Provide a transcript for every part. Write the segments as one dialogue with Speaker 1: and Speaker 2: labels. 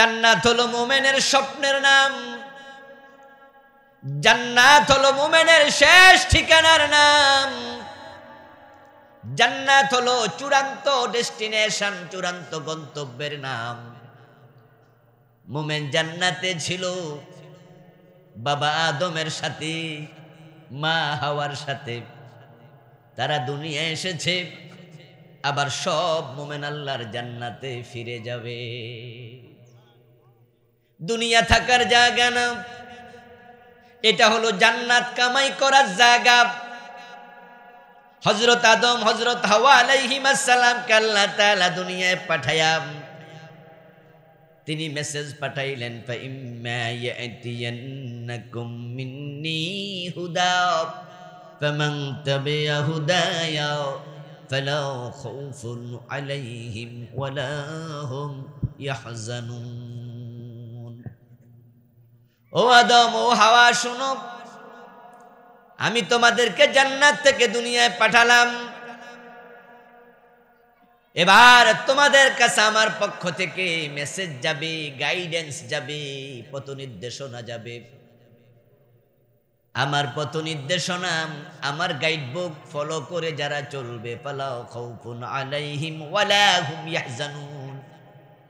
Speaker 1: জান্নাত হলো মুমিনের স্বপ্নের নাম, জান্নাত হলো মুমিনের শেষ ঠিকানার নাম, জান্নাত হলো চূড়ান্ত ডেস্টিনেশন, চূড়ান্ত গন্তব্যের নাম। মুমিন জান্নাতে ছিল বাবা আদমের সাথে, মা হাওয়ার সাথে। তারা দুনিয়ায় এসেছে, আবার সব মুমিন আল্লাহর জান্নাতে ফিরে যাবে। দুনিয়া থাকার জায়গা না, এটা হলো জান্নাত কামাই করার জায়গা। হযরত আদম হযরত হাওয়া আলাইহিস সালামকে আল্লাহ তাআলা দুনিয়ায় পাঠায়া তিনি মেসেজ পাঠাইলেন, ফাইম্মা ইয়াতিয়ান্নাকুম মিন্নী হুদা ফামান তাবিআ হুদায়া ফালা খাউফুন আলাইহিম ওয়ালা হুম ইয়াহজানুন। ও আদম, ও হাওয়া, শুনো, আমি তোমাদেরকে জান্নাত থেকে দুনিয়ায় পাঠালাম। এবার তোমাদের কাছে আমার পক্ষ থেকে মেসেজ যাবে, গাইডেন্স যাবে, পথ নির্দেশনা যাবে। আমার পথ নির্দেশনা, আমার গাইড বুক ফলো করে যারা চলবে, ফালাউ খাউফুন আলাইহিম ওয়ালা হুম ইয়াহজানুন,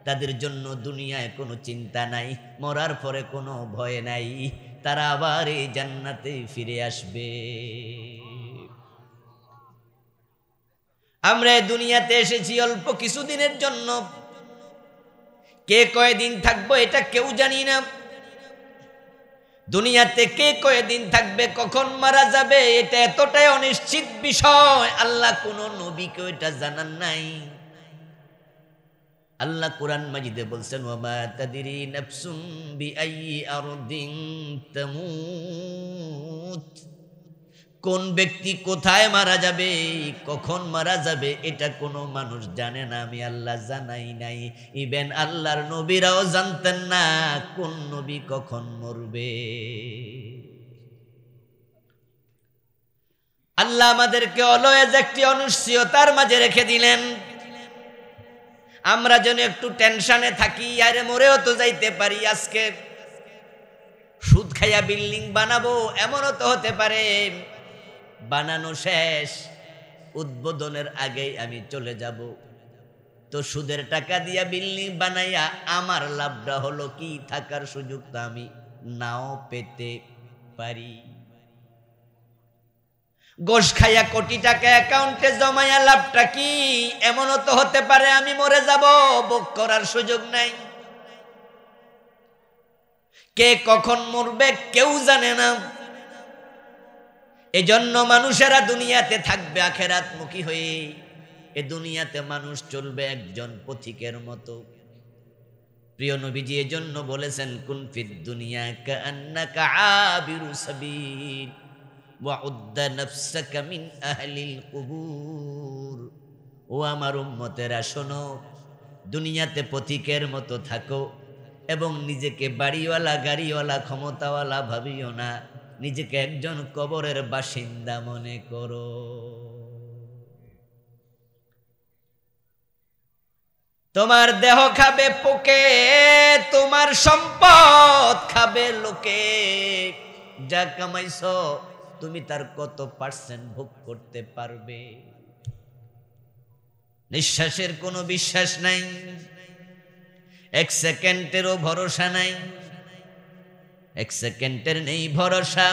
Speaker 1: তাদের জন্য দুনিয়ায় কোনো চিন্তা নাই, মরার পরে কোনো ভয় নাই, তারা আবার এই জান্নাতে ফিরে আসবে। আমরা দুনিয়াতে এসেছি অল্প কিছুদিনের জন্য, কে কয়দিন থাকবো এটা কেউ জানি না। দুনিয়াতে কে কয়দিন থাকবে, কখন মারা যাবে, এটা এতটাই অনিশ্চিত বিষয়, আল্লাহ কোন নবীকে এটা জানান নাই। আল্লাহ কোরআন মাজিদে বলছেন, ওয়ামা তাদরি নাফসুম বিআইয়ি আরদিন তামুত, কোন ব্যক্তি কোথায় মারা যাবে, কখন মারা যাবে, এটা কোনো মানুষ জানে না, আমি আল্লাহ জানাই নাই। ইভেন আল্লাহর নবীরাও জানতেন না কোন নবী কখন মরবে। আল্লাহ আমাদেরকে অলওয়েজ একটি অনিশ্চয়তার মাঝে রেখে দিলেন। আমরা যেন একটু টেনশনে থাকি, আরে মরেও তো যাইতে পারি, আজকে সুদ খাইয়া বিল্ডিং বানাবো, এমনও তো হতে পারে বানানো শেষ, উদ্বোধনের আগেই আমি চলে যাব। তো সুদের টাকা দিয়া বিল্ডিং বানাইয়া আমার লাভটা হলো কি, থাকার সুযোগ তো আমি নাও পেতে পারি। গোশ খাইয়া কোটি টাকা অ্যাকাউন্টে জমাইয়া লাভটা কি, এমনও তো হতে পারে আমি মরে যাব, ভোগ করার সুযোগ নাই। কে কখন মরবে কেউ জানে না। এজন্য মানুষেরা দুনিয়াতে থাকবে আখিরাতমুখী হয়ে। এ দুনিয়াতে মানুষ চলবে একজন পথিকের মতো। প্রিয় নবীজি এজন্য বলেছেন, কুন ফিদ দুনিয়া কাআন্নাকা আবিরু সাবিল ওয়াউদ্দা নাফসাকা মিন আহলিল কুবুর। ও আমার উম্মতেরা শোনো, দুনিয়াতে পথিকের মতো থাকো এবং নিজেকে বাড়িওয়ালা, গাড়িওয়ালা, ক্ষমতাওয়ালা ভাবিও না, নিজেকে একজন কবরের বাসিন্দা মনে করো। তোমার দেহ খাবে পোকে, তোমার সম্পদ খাবে লোকে। যা কামাইছো তুমি তার কত পার্সেন্ট ভোগ করতে পারবে? নিঃশ্বাসের কোনো বিশ্বাস নাই, এক সেকেন্ডেরও ভরসা নাই, এক সেকেন্ডের নেই ভরসা।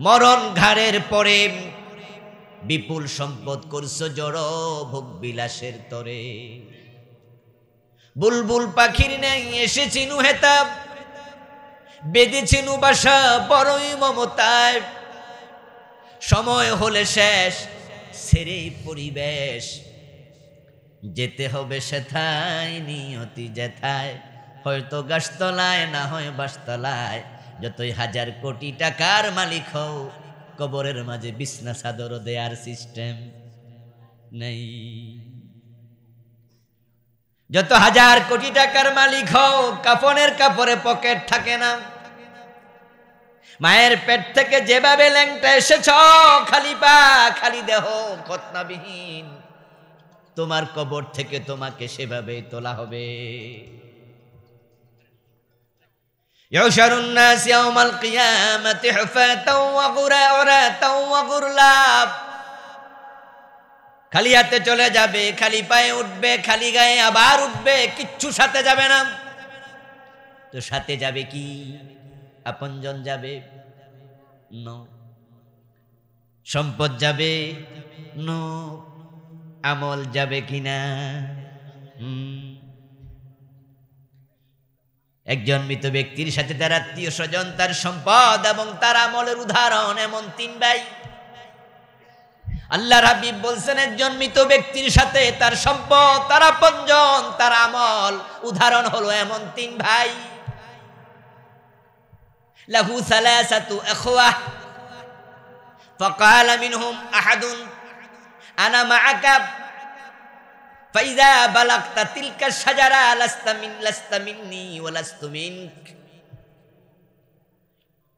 Speaker 1: মরণ ঘাড়ের পরে, বিপুল সম্পদ করছো জড় ভোগ বিলাসের তরে। বুলবুল পাখির নেই এসেছিনু হেতাব, বেঁধেছিনু বাসা বড়ই মমতায়। সময় হলে শেষ, ছেড়েই পরিবেশ, যেতে হবে সেথায়, নিয়তি যেথায়। হয়তো গাছতলায়, না হয় বাসতলায়। যতই হাজার কোটি টাকার মালিক হও, কবরের মাঝে বিছনা চাদর দেয়ার সিস্টেম নেই। যত হাজার কোটি টাকার মালিক হও, কাফনের কাপড়ে পকেট থাকে না। মায়ের পেট থেকে যেভাবে ল্যাংটা এসেছ, খালি পা খালি দেহ খতনাবিহীন, তোমার কবর থেকে তোমাকে সেভাবেই তোলা হবে। ইউশারুন নাস ইয়াউমাল কিয়ামাতি হুফাতাও ওয়া গুরাতাও ওয়া গুরলাব, খালি হাতে চলে যাবে, খালি পায়ে উঠবে, খালি গায়ে আবার উঠবে, কিচ্ছু সাথে যাবে না। তো সাথে যাবে কি? আপনজন যাবে? নো। সম্পদ যাবে? নো। আমল যাবে কিনা? একজন মৃত ব্যক্তির সাথে তার আত্মীয় স্বজন, তার সম্পদ এবং তার আমলের উদাহরণ এমন তিন ভাই। আল্লাহর হাবিব বলছেন একজন মৃত ব্যক্তির সাথে তার সম্পদ, তার আপনজন, তার আমল উদাহরণ হলো এমন তিন ভাই। লাহু সালাসাতু আখওয়া ফাকাল মিনহুম আহাদুন আনা মাআকা ফাইযা বালাগতা তিলকা শাজারা লাস্তা মিন্নি ওয়া লাস্তু মিনক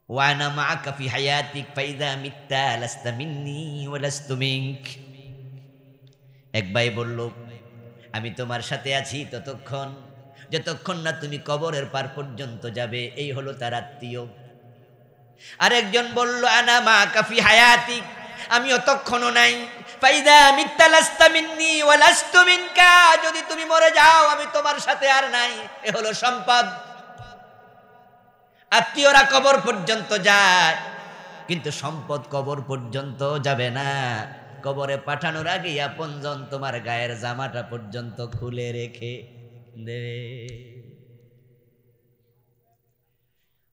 Speaker 1: ওয়া আনা মাআকা ফি হায়াতিক ফাইযা মিত্তা লাস্তা মিন্নি ওয়া লাস্তু মিনক। এক ভাই বলল, আমি তোমার সাথে আছি ততক্ষণ যতক্ষণ না তুমি কবরের পার পর্যন্ত যাবে। এই হলো তার আত্মীয়। আরেকজন বলল, আনা মাআকা ফি হায়াতিক, আমি অতক্ষণও নাই। ফাইদা মিত্তা লাস্তা মিন্নি ওয়া লাস্তু মিনকা, যদি তুমি মরে যাও আমি তোমার সাথে আর নাই। এ হলো সম্পদ। আত্মীয়রা কবর পর্যন্ত যায়, কিন্তু সম্পদ কবর পর্যন্ত যাবে না। কবরে পাঠানোর আগে আপনজন তোমার গায়ের জামাটা পর্যন্ত খুলে রেখে দেবে।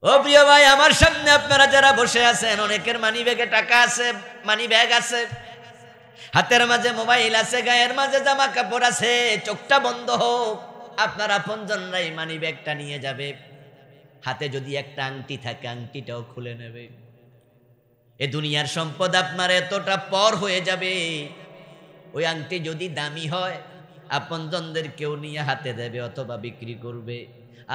Speaker 1: ও প্রিয় ভাই, আমার সামনে আপনারা যারা বসে আছেন, অনেকের মানি ব্যাগে টাকা আছে, মানি ব্যাগ আছে, হাতের মাঝে মোবাইল আছে, গায়ের মাঝে জামা কাপড় আছে, চোখটা বন্ধ হোক, আপনার আপনজনরাই মানি ব্যাগটা নিয়ে যাবে। হাতে যদি একটা আংটি থাকে, আংটিটাও খুলে নেবে। এ দুনিয়ার সম্পদ আপনার এতটা পর হয়ে যাবে, ওই আংটি যদি দামি হয় আপনজনদের কেউ নিয়ে হাতে দেবে অথবা বিক্রি করবে,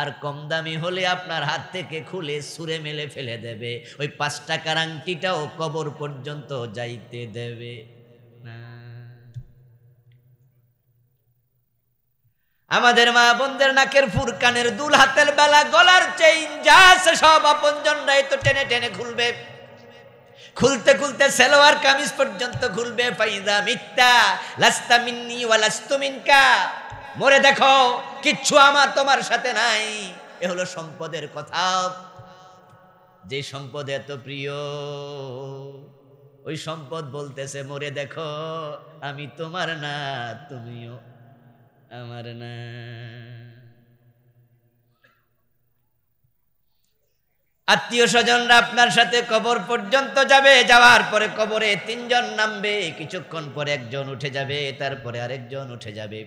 Speaker 1: আর কম দামি হলে আপনার হাত থেকে খুলে ছুঁড়ে মেলে ফেলে দেবে। ওই 5 টাকার আংটিটাও কবর পর্যন্ত যাইতে দেবে না। আমাদের মা বোনদের নাকের ফুর, কানের দুল, হাতের বেলা, গলার চেইন যা আছে সব আপনজনরাই তো টেনে টেনে খুলবে। খুলতে খুলতে সালোয়ার কামিজ পর্যন্ত খুলবে। ফাইদা মিত্তা লাস্তা মিন্নি ওয়া লাস্তু মিনকা, মরে দেখো কিচ্ছু আমার তোমার সাথে নাই। এ হলো সম্পদের কথা। যে সম্পদ এত প্রিয়, ওই সম্পদ বলতেছে মরে দেখো আমি তোমার না, তুমিও আমার না। আত্মীয় স্বজনরা আপনার সাথে কবর পর্যন্ত যাবে। যাওয়ার পরে কবরে 3 জন নামবে, কিছুক্ষণ পরে একজন উঠে যাবে, তারপরে আরেকজন উঠে যাবে।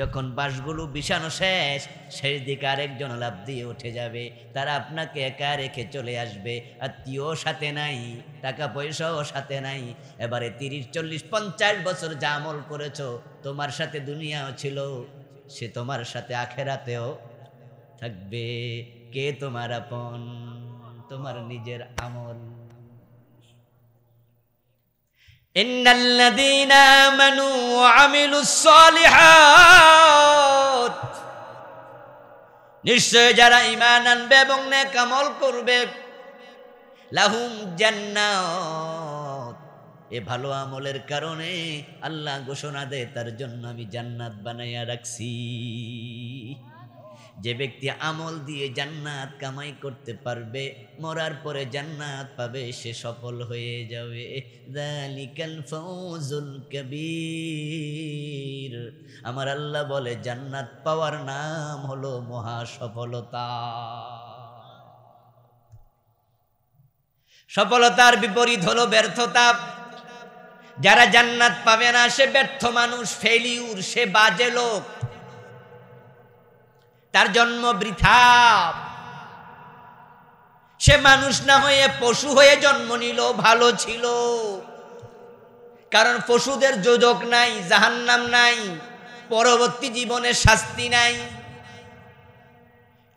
Speaker 1: যখন বাঁশগুলো বিছানো শেষ, শেষ দিকে আরেকজন লাফ দিয়ে উঠে যাবে। তারা আপনাকে একা রেখে চলে আসবে। আত্মীয় সাথে নাই, টাকা পয়সাও সাথে নাই। এবারে 30, 40, 50 বছর যা আমল করেছো, তোমার সাথে দুনিয়াও ছিল, সে তোমার সাথে আখেরাতেও থাকবে। কে তোমার আপন? তোমার নিজের আমল। ইন্নাল্লাযীনা আমানু ওয়া আমিলুস সালিহাত, নিশ্চয় যারা ঈমান আনবে এবং নেক আমল করবে, লাহুম জান্নাত, এ ভালো আমলের কারণে আল্লাহ ঘোষণা দেয় তার জন্য আমি জান্নাত বানাইয়া রাখছি। যে ব্যক্তি আমল দিয়ে জান্নাত কামাই করতে পারবে, মরার পরে জান্নাত পাবে, সে সফল হয়ে যাবে। যালিকাল ফাউজুল কবীর। আমার আল্লাহ বলে জান্নাত পাওয়ার নাম হলো মহা সফলতা। সফলতার বিপরীত হলো ব্যর্থতা। যারা জান্নাত পাবে না সে ব্যর্থ মানুষ, ফেলিউর, সে বাজে লোক, তার জন্ম বৃথা। সে মানুষ না হয়ে পশু হয়ে জন্ম নিল, ভালো ছিল। কারণ পশুদের যোজক নাই, জাহান্নাম নাই, পরবর্তী জীবনে শাস্তি নাই।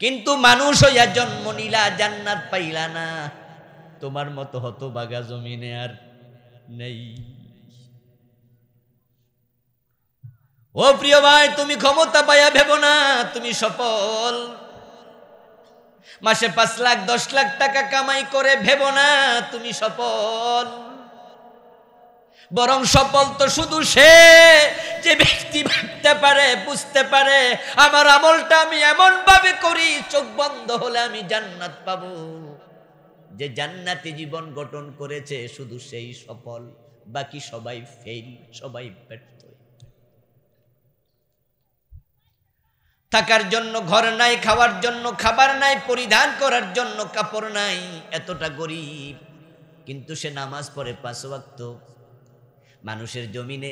Speaker 1: কিন্তু মানুষ হইয়া জন্ম নিলা, জান্নাত পাইলা না, তোমার মতো হতভাগা জমিনে আর নেই। ও প্রিয় ভাই, তুমি ক্ষমতা পাইয়া ভেবো না তুমি সফল। মাসে 5 লাখ 10 লাখ টাকা কামাই করে ভেবো না তুমি সফল। বরং সফল তো শুধু সে যে ব্যক্তি ভাবতে পারে, বুঝতে পারে আমার আমলটা আমি এমন ভাবে করি চোখ বন্ধ হলে আমি জান্নাত পাবো। যে জান্নাতি জীবন গঠন করেছে শুধু সেই সফল, বাকি সবাই ফেল, সবাই ব্যর্থ। থাকার জন্য ঘর নাই, খাওয়ার জন্য খাবার নাই, পরিধান করার জন্য কাপড় নাই, এতটা গরিব, কিন্তু সে নামাজ পড়ে 5 ওয়াক্ত। মানুষের জমিনে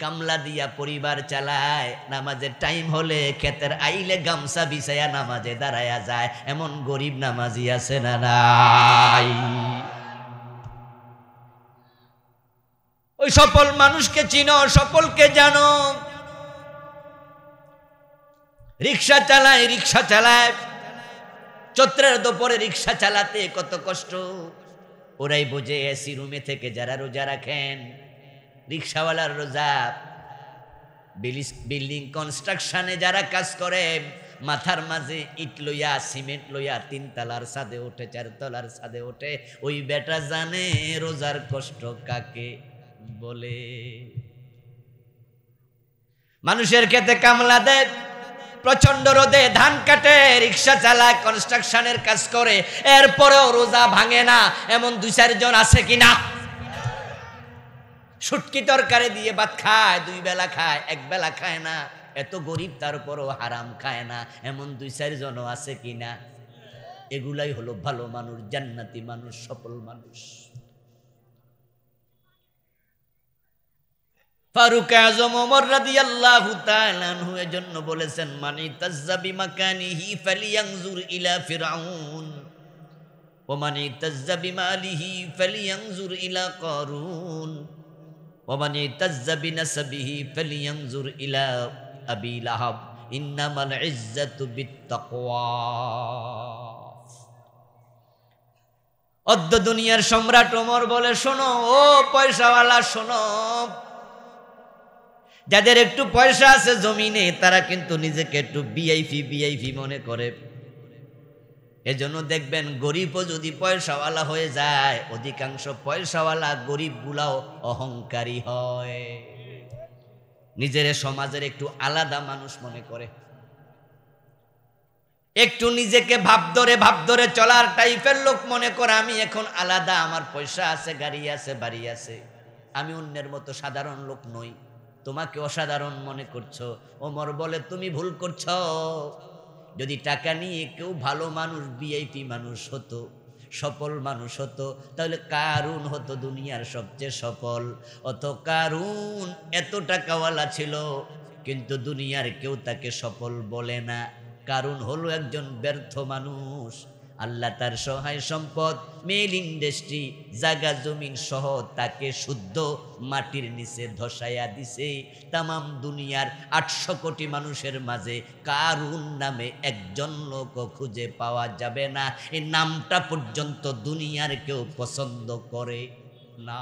Speaker 1: কামলা দিয়া পরিবার চালায়, নামাজের টাইম হলে ক্ষেতের আইলে গামছা বিছায়া নামাজে দাঁড়ায়া যায়। এমন গরিব নামাজি আছে না নাই? ওই সফল মানুষকে চিনো, সফলকে জানো। রিক্সা চালায়, চৈত্রের দুপুরে রিক্সা চালাতে কত কষ্ট ওরাই বোঝে। এসি রুমে থেকে যারা রোজা রাখেন, রিক্সাওয়ালার রোজা, বিল্ডিং কনস্ট্রাকশনে যারা কাজ করে, মাথার মাঝে ইট লইয়া সিমেন্ট লইয়া 3 তলার ছাদে ওঠে, 4 তলার ছাদে ওঠে, ওই বেটা জানে রোজার কষ্ট কাকে বলে। মানুষের খেতে কামলা দেয়, প্রচন্ড রোদে ধান কাটে, রিক্সা চালায়, কনস্ট্রাকশনের কাজ করে, এরপরেও রোজা ভাঙে না। এমন 2-4 জন আছে কিনা? শুটকি তরকারি দিয়ে ভাত খায়, 2 বেলা খায়, 1 বেলা খায় না। এত গরিব তারপরও হারাম খায় না। এমন 2-4 জন আছে কিনা? এগুলাই হলো ভালো মানুষ, জান্নাতি মানুষ, সফল মানুষ। ফারুক আজম ওমর রাদিয়াল্লাহু তাআলা আনহু এজন্য বলেছেন, মানি তাজ্জাবি মাকানিহি ফালিয়ানজুর ইলা ফিরআউন ওয়া মানি তাজ্জাবি মালিহি ফালিয়ানজুর ইলা কারুন ওয়া মানি তাজ্জাবি নাসাবিহি ফালিয়ানজুর ইলা আবি লাহাব ইন্নামাল ইজ্জাতু বিত্তাকওয়া। অদ্য দুনিয়ার সম্রাট ওমর বলে, শোনো ও পয়সাওয়ালা, শোনো, যাদের একটু পয়সা আছে জমিনে তারা কিন্তু নিজেকে একটু ভিআইপি মনে করে। এজন্য দেখবেন গরিবও যদি পয়সাওয়ালা হয়ে যায়, অধিকাংশ পয়সাওয়ালা গরিব গুলাও অহংকারী হয়, নিজের সমাজের একটু আলাদা মানুষ মনে করে, একটু নিজেকে ভাব ধরে চলার টাইপের লোক মনে করে। আমি এখন আলাদা, আমার পয়সা আছে, গাড়ি আছে, বাড়ি আছে, আমি অন্যের মতো সাধারণ লোক নই, তোমাকে অসাধারণ মনে করছো। ওমর বলে, তুমি ভুল করছো। যদি টাকা নিয়ে কেউ ভালো মানুষ, ভিআইপি মানুষ হতো, সফল মানুষ হতো, তাহলে কারুন হতো দুনিয়ার সবচেয়ে সফল। অত কারুন এত টাকাওয়ালা ছিল, কিন্তু দুনিয়ার কেউ তাকে সফল বলে না। কারুন হলো একজন ব্যর্থ মানুষ। আল্লাহ তার সহায় সম্পদ, মেল ইন্ডাস্ট্রি, জায়গা জমিন সহ তাকে শুদ্ধ মাটির নিচে ধসাইয়া দিছে। তামাম দুনিয়ার 800 কোটি মানুষের মাঝে কারুন নামে একজন লোক খুঁজে পাওয়া যাবে না। এই নামটা পর্যন্ত দুনিয়ার কেউ পছন্দ করে না।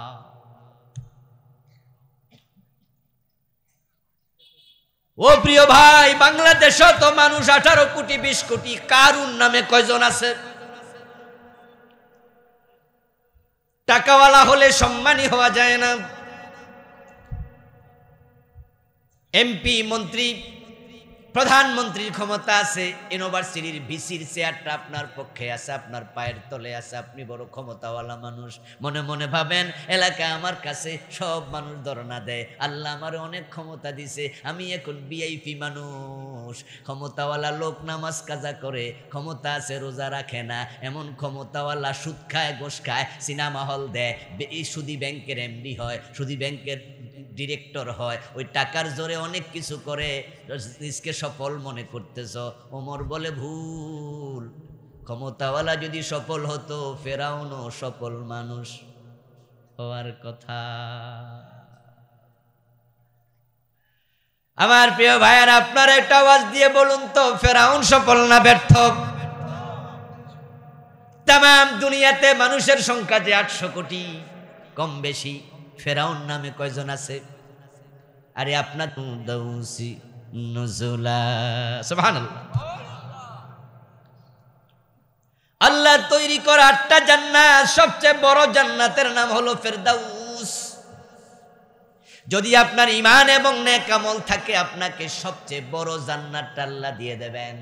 Speaker 1: ও প্রিয় ভাই, বাংলাদেশে তো মানুষ 18 কোটি 20 কোটি, কারুন নামে কয়জন আছে? টাকাওয়ালা হলে সম্মানী হওয়া যায় না। এমপি, মন্ত্রী, প্রধানমন্ত্রীর ক্ষমতা আছে, ইউনিভার্সিটির ভিসির চেয়ারটা আপনার পক্ষে আছে, আপনার পায়ের তলে আছে, আপনি বড় ক্ষমতাওয়ালা মানুষ। মনে মনে ভাবেন, এলাকায় আমার কাছে সব মানুষ ধর্ণা দেয়, আল্লাহ আমার অনেক ক্ষমতা দিছে, আমি এখন ভিআইপি মানুষ। ক্ষমতাওয়ালা লোক নামাজ কাজা করে, ক্ষমতা আছে রোজা রাখে না। এমন ক্ষমতাওয়ালা সুদ খায়, ঘোষ খায়, সিনেমা হল দেয়, সুদী ব্যাংকের এমডি হয়, সুদী ব্যাংকের ডিরেক্টর হয়, ওই টাকার জোরে অনেক কিছু করে, নিজকে সফল মনে করতেছ। ওমর বলে, ভুল। ক্ষমতাওয়ালা যদি সফল হতো, ফেরাউনও সফল মানুষ হওয়ার কথা। আমার প্রিয় ভাইয়ার, আপনারা একটা আওয়াজ দিয়ে বলুন তো, ফেরাউন সফল না ব্যর্থ? তামাম দুনিয়াতে মানুষের সংখ্যা যে 800 কোটি, কম বেশি, ফেরাউন নামে কয়জন আছে? আরে আপনার দৌসি নুজুলা, সুবহানাল্লাহ। আল্লাহ তৈরি করা 8টা জান্নাত, সবচেয়ে বড় জান্নাতের নাম হলো ফেরদাউস। যদি আপনার ঈমান এবং নেক আমল থাকে, আপনাকে সবচেয়ে বড় জান্নাতটা আল্লাহ দিয়ে দেবেন।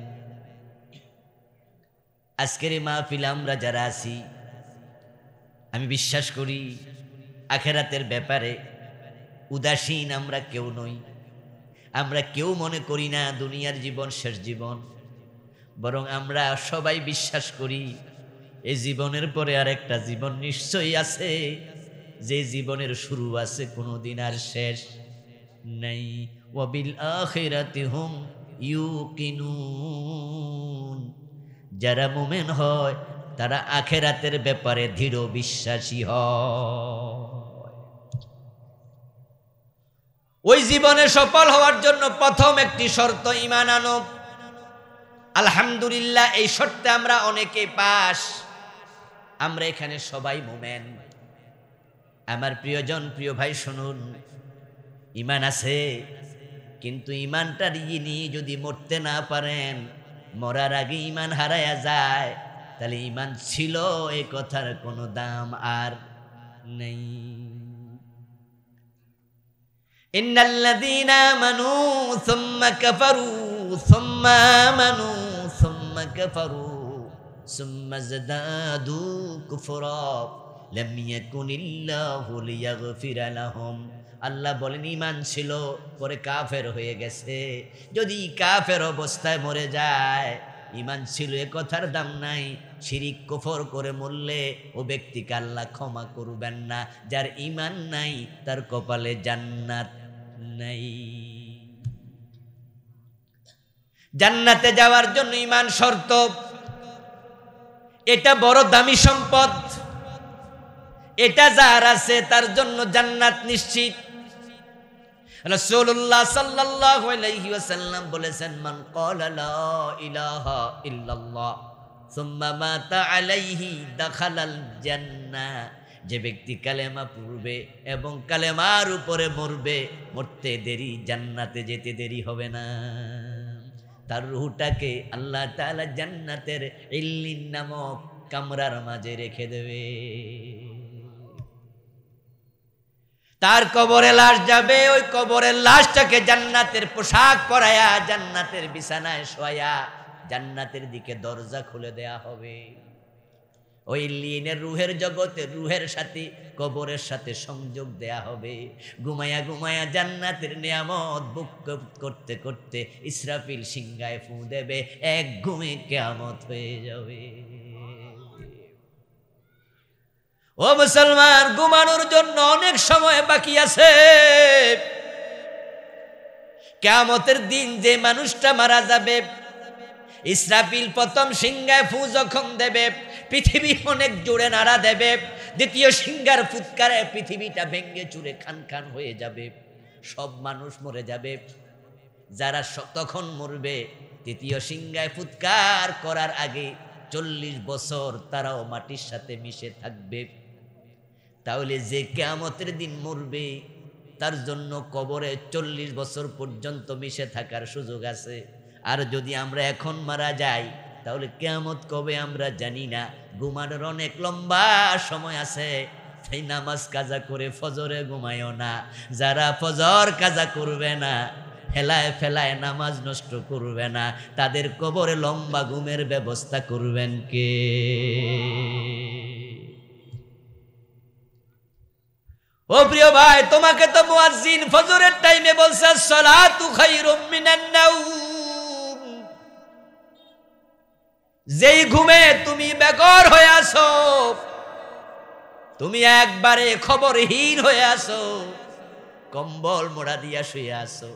Speaker 1: আজকের এই মাহফিলে আমরা যারা আছি, আমি বিশ্বাস করি আখিরাতের ব্যাপারে উদাসীন আমরা কেউ নই। আমরা কেউ মনে করি না দুনিয়ার জীবন শেষ জীবন, বরং আমরা সবাই বিশ্বাস করি এই জীবনের পরে আর একটা জীবন নিশ্চয়ই আছে, যে জীবনের শুরু আছে কোনোদিন আর শেষ নাই। ওয়াবিল আখিরাতি হুম ইউকিনুন। যারা মুমিন হয় তারা আখিরাতের ব্যাপারে দৃঢ় বিশ্বাসী হয়। ওই জীবনে সফল হওয়ার জন্য প্রথম একটি শর্ত ঈমান আনো। আলহামদুলিল্লাহ, এই শর্তে আমরা অনেকে পাস। আমরা এখানে সবাই মুমিন। আমার প্রিয়জন, প্রিয় ভাই, শুনুন, ঈমান আছে, কিন্তু ঈমানটা নিয়ে যদি মরতে না পারেন, মরার আগে ঈমান হারায়া যায়, তাহলে ঈমান ছিল এই কথার কোনো দাম আর নেই। ইন্নাল্লাযীনা আমানু সুম্মা কাফারু সুম্মা আমানু সুম্মা কাফারু সুম্মা যাদাদু কুফরা লাম ইয়াকুনিল্লাহু লিয়াগফিরা লাহুম। আল্লাহ বলেন ঈমান ছিল, পরে কাফের হয়ে গেছে। যদি কাফের অবস্থায় মরে যায়, ঈমান ছিল এ কথার দাম নাই। শিরিক কুফর করে মরলে ও ব্যক্তিকে আল্লাহ ক্ষমা করবেন না। যার ঈমান নাই তার কপালে জান্নাত নাই। জান্নাতে যাওয়ার জন্য ঈমান শর্ত। এটা বড় দামি সম্পদ। এটা যার আছে তার জন্য জান্নাত নিশ্চিত। রাসূলুল্লাহ সাল্লাল্লাহু আলাইহি ওয়াসাল্লাম বলেছেন, মান ক্বালা লা ইলাহা ইল্লাল্লাহ সুম্মা মাতা আলাইহি দাখালাল জান্নাহ। যে ব্যক্তি কালেমা পড়বে এবং কালেমার উপরে মরবে, মরতে দেরি, জান্নাতে যেতে দেরি হবে না। তার রূহটাকে আল্লাহ তাআলা জান্নাতের ইল্লিন নামক কামরার মাঝে রেখে দেবে। তার কবরে লাশ যাবে, ওই কবরের লাশটাকে জান্নাতের পোশাক পরায়া, জান্নাতের বিছানায় শোয়া, জান্নাতের দিকে দরজা খুলে দেয়া হবে। ওই লিনের রুহের জগতে রুহের সাথে কবরের সাথে সংযোগ দেয়া হবে। ঘুমায়া ঘুমায়া জান্নাতের নিয়ামত ভোগ করতে করতে ইসরাফিল সিংহায় ফু দেবে, এক ঘুমে কিয়ামত হয়ে যাবে। ও মুসলমান, ঘুমানোর জন্য অনেক সময় বাকি আছে। কিয়ামতের দিন যে মানুষটা মারা যাবে, ইসরাফিল প্রথম সিংহায় ফু যখন দেবে, পৃথিবী অনেক জোরে নাড়া দেবে। দ্বিতীয় সিংহার ফুৎকারে পৃথিবীটা ভেঙে চুরে খান খান হয়ে যাবে, সব মানুষ মরে যাবে। যারা তখন মরবে, তৃতীয় সিংহায় ফুৎকার করার আগে 40 বছর তারাও মাটির সাথে মিশে থাকবে। তাহলে যে কিয়ামতের দিন মরবে, তার জন্য কবরে 40 বছর পর্যন্ত মিশে থাকার সুযোগ আছে। আর যদি আমরা এখন মারা যাই, তাহলে কিয়ামত কবে আমরা জানি না। ঘুমানোর অনেক লম্বা সময় আছে। তাই নামাজ কাজা করে ফজরে ঘুমায়ও না। যারা ফজর কাজা করবে না, ফেলায় ফেলায় নামাজ নষ্ট করবে না, তাদের কবরে লম্বা ঘুমের ব্যবস্থা করবেন কে? ও প্রিয় ভাই, তোমাকে তো মুয়াজ্জিন ফজরের টাইমে বলছে সালাতু খায়রুম মিনান নাওম। যেই ঘুমে তুমি বেঘর হয়ে আছো, তুমি একবারে খবরহীন হয়ে আছো, কম্বল মোড়া দিয়া শুয়ে আছো,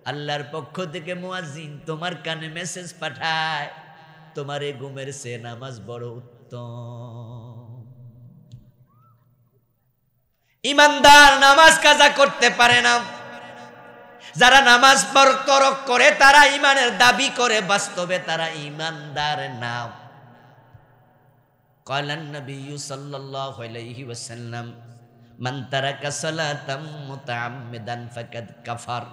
Speaker 1: আল্লাহর পক্ষ থেকে মুয়াজ্জিন তোমার কানে মেসেজ পাঠায়, তোমার এই ঘুমের চেয়ে নামাজ বড় উত্তম। ইমানদার নামাজ কাজা করতে পারে না। যারা নামাজ তরক করে, তারা ইমানের দাবি করে, বাস্তবে তারা ইমানদার না। ক্বালান নবী সাল্লাল্লাহু আলাইহি ওয়াসাল্লাম, মান তারাকা সালাতাম মুতাআম্মিদান ফাকাদ কাফার।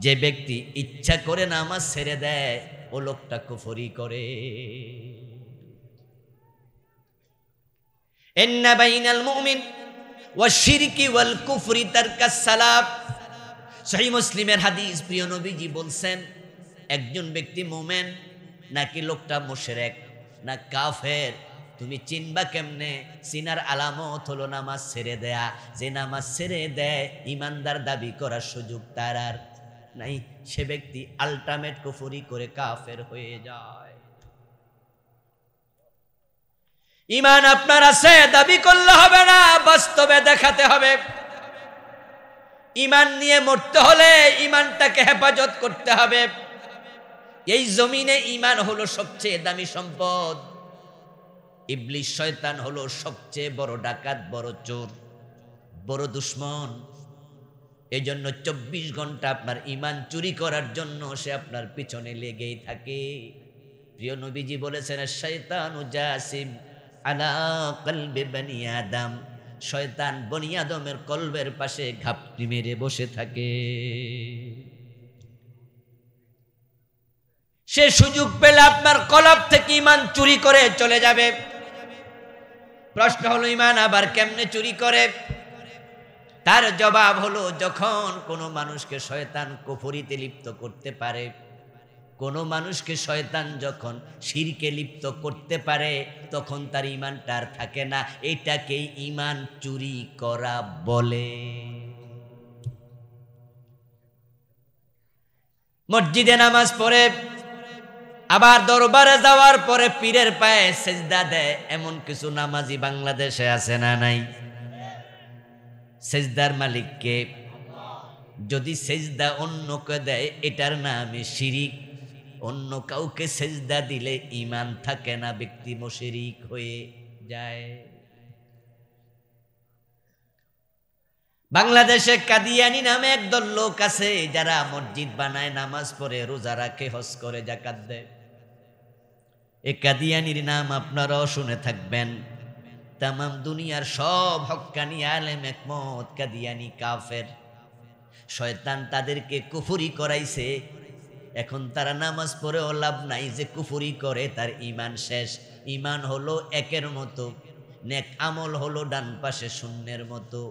Speaker 1: যে ব্যক্তি ইচ্ছা করে নামাজ ছেড়ে দেয়, ও লোকটা কুফরি করে। ইন্না বাইনাল মুমিন ওয়াশ শিরকি ওয়াল কুফরি তারকাস সালাত। সহিহ মুসলিমের হাদিস, প্রিয় নবীজি বলছেন, একজন ব্যক্তি মুমিন নাকি লোকটা মুশরিক না কাফের তুমি চিনবা কেমনে? চিনার আলামত হলো নামাজ ছেড়ে দেয়া। যে নামাজ ছেড়ে দেয় ইমানদার দাবি করার সুযোগ তার আর নাই, সে ব্যক্তি আল্টিমেট কুফরি করে কাফের হয়ে যায়। ইমান আপনার আছে দাবি করলে হবে না, বাস্তবে দেখাতে হবে। ইমান নিয়ে মরতে হলে ইমানটাকে হেফাজত করতে হবে। এই জমিনে ইমান হলো সবচেয়ে দামি সম্পদ। ইবলিস শয়তান হলো সবচেয়ে বড় ডাকাত, বড় চোর, বড় দুশ্মন। এই জন্য 24 ঘন্টা আপনার ইমান চুরি করার জন্য সে আপনার পিছনে লেগেই থাকে। প্রিয় নবীজি বলেছেন, শয়তানু জাসিম আলা কলবি বনি আদম, শয়তান বনি আদমের কলবের পাশে ঘাপটি মেরে বসে থাকে। সে সুযোগ পেলে আপনার কলব থেকে ইমান চুরি করে চলে যাবে। প্রশ্ন হলো, ইমান আবার কেমনে চুরি করে? তার জবাব হলো, যখন কোনো মানুষকে শয়তান কুফরিতে লিপ্ত করতে পারে, কোনো মানুষকে শয়তান যখন শিরকে লিপ্ত করতে পারে, তখন তার ইমানটা আর থাকে না। এটাকেই ইমান চুরি করা বলে। মসজিদে নামাজ পড়ে আবার দরবারে যাওয়ার পরে পীরের পায়ে সেজদা দেয়, এমন কিছু নামাজি বাংলাদেশে আছে না নাই? সেজদার মালিককে যদি সেজদা অন্যকে দেয়, এটার নামে শিরিক। অন্য কাউকে সেজদা দিলে ইমান থাকে না, ব্যক্তি মুশরিক হয়ে যায়। বাংলাদেশে কাদিয়ানি নামে একদল লোক আছে, যারা মসজিদ বানায়, নামাজ পড়ে, রোজা রাখে, হজ করে, যাকাত দেয়। এই কাদিয়ানির নাম আপনারাও শুনে থাকবেন। তামাম দুনিয়ার সব হক্কানি আলেম একমত, কাদিয়ানি কাফের। শয়তান তাদেরকে কুফরি করাইছে। এখন তারা নামাজ পড়েও লাভ নাই, যে কুফরি করে তার ইমান শেষ। ইমান হলো একের মতো, নেক আমল হলো ডান পাশে শূন্যের মতো।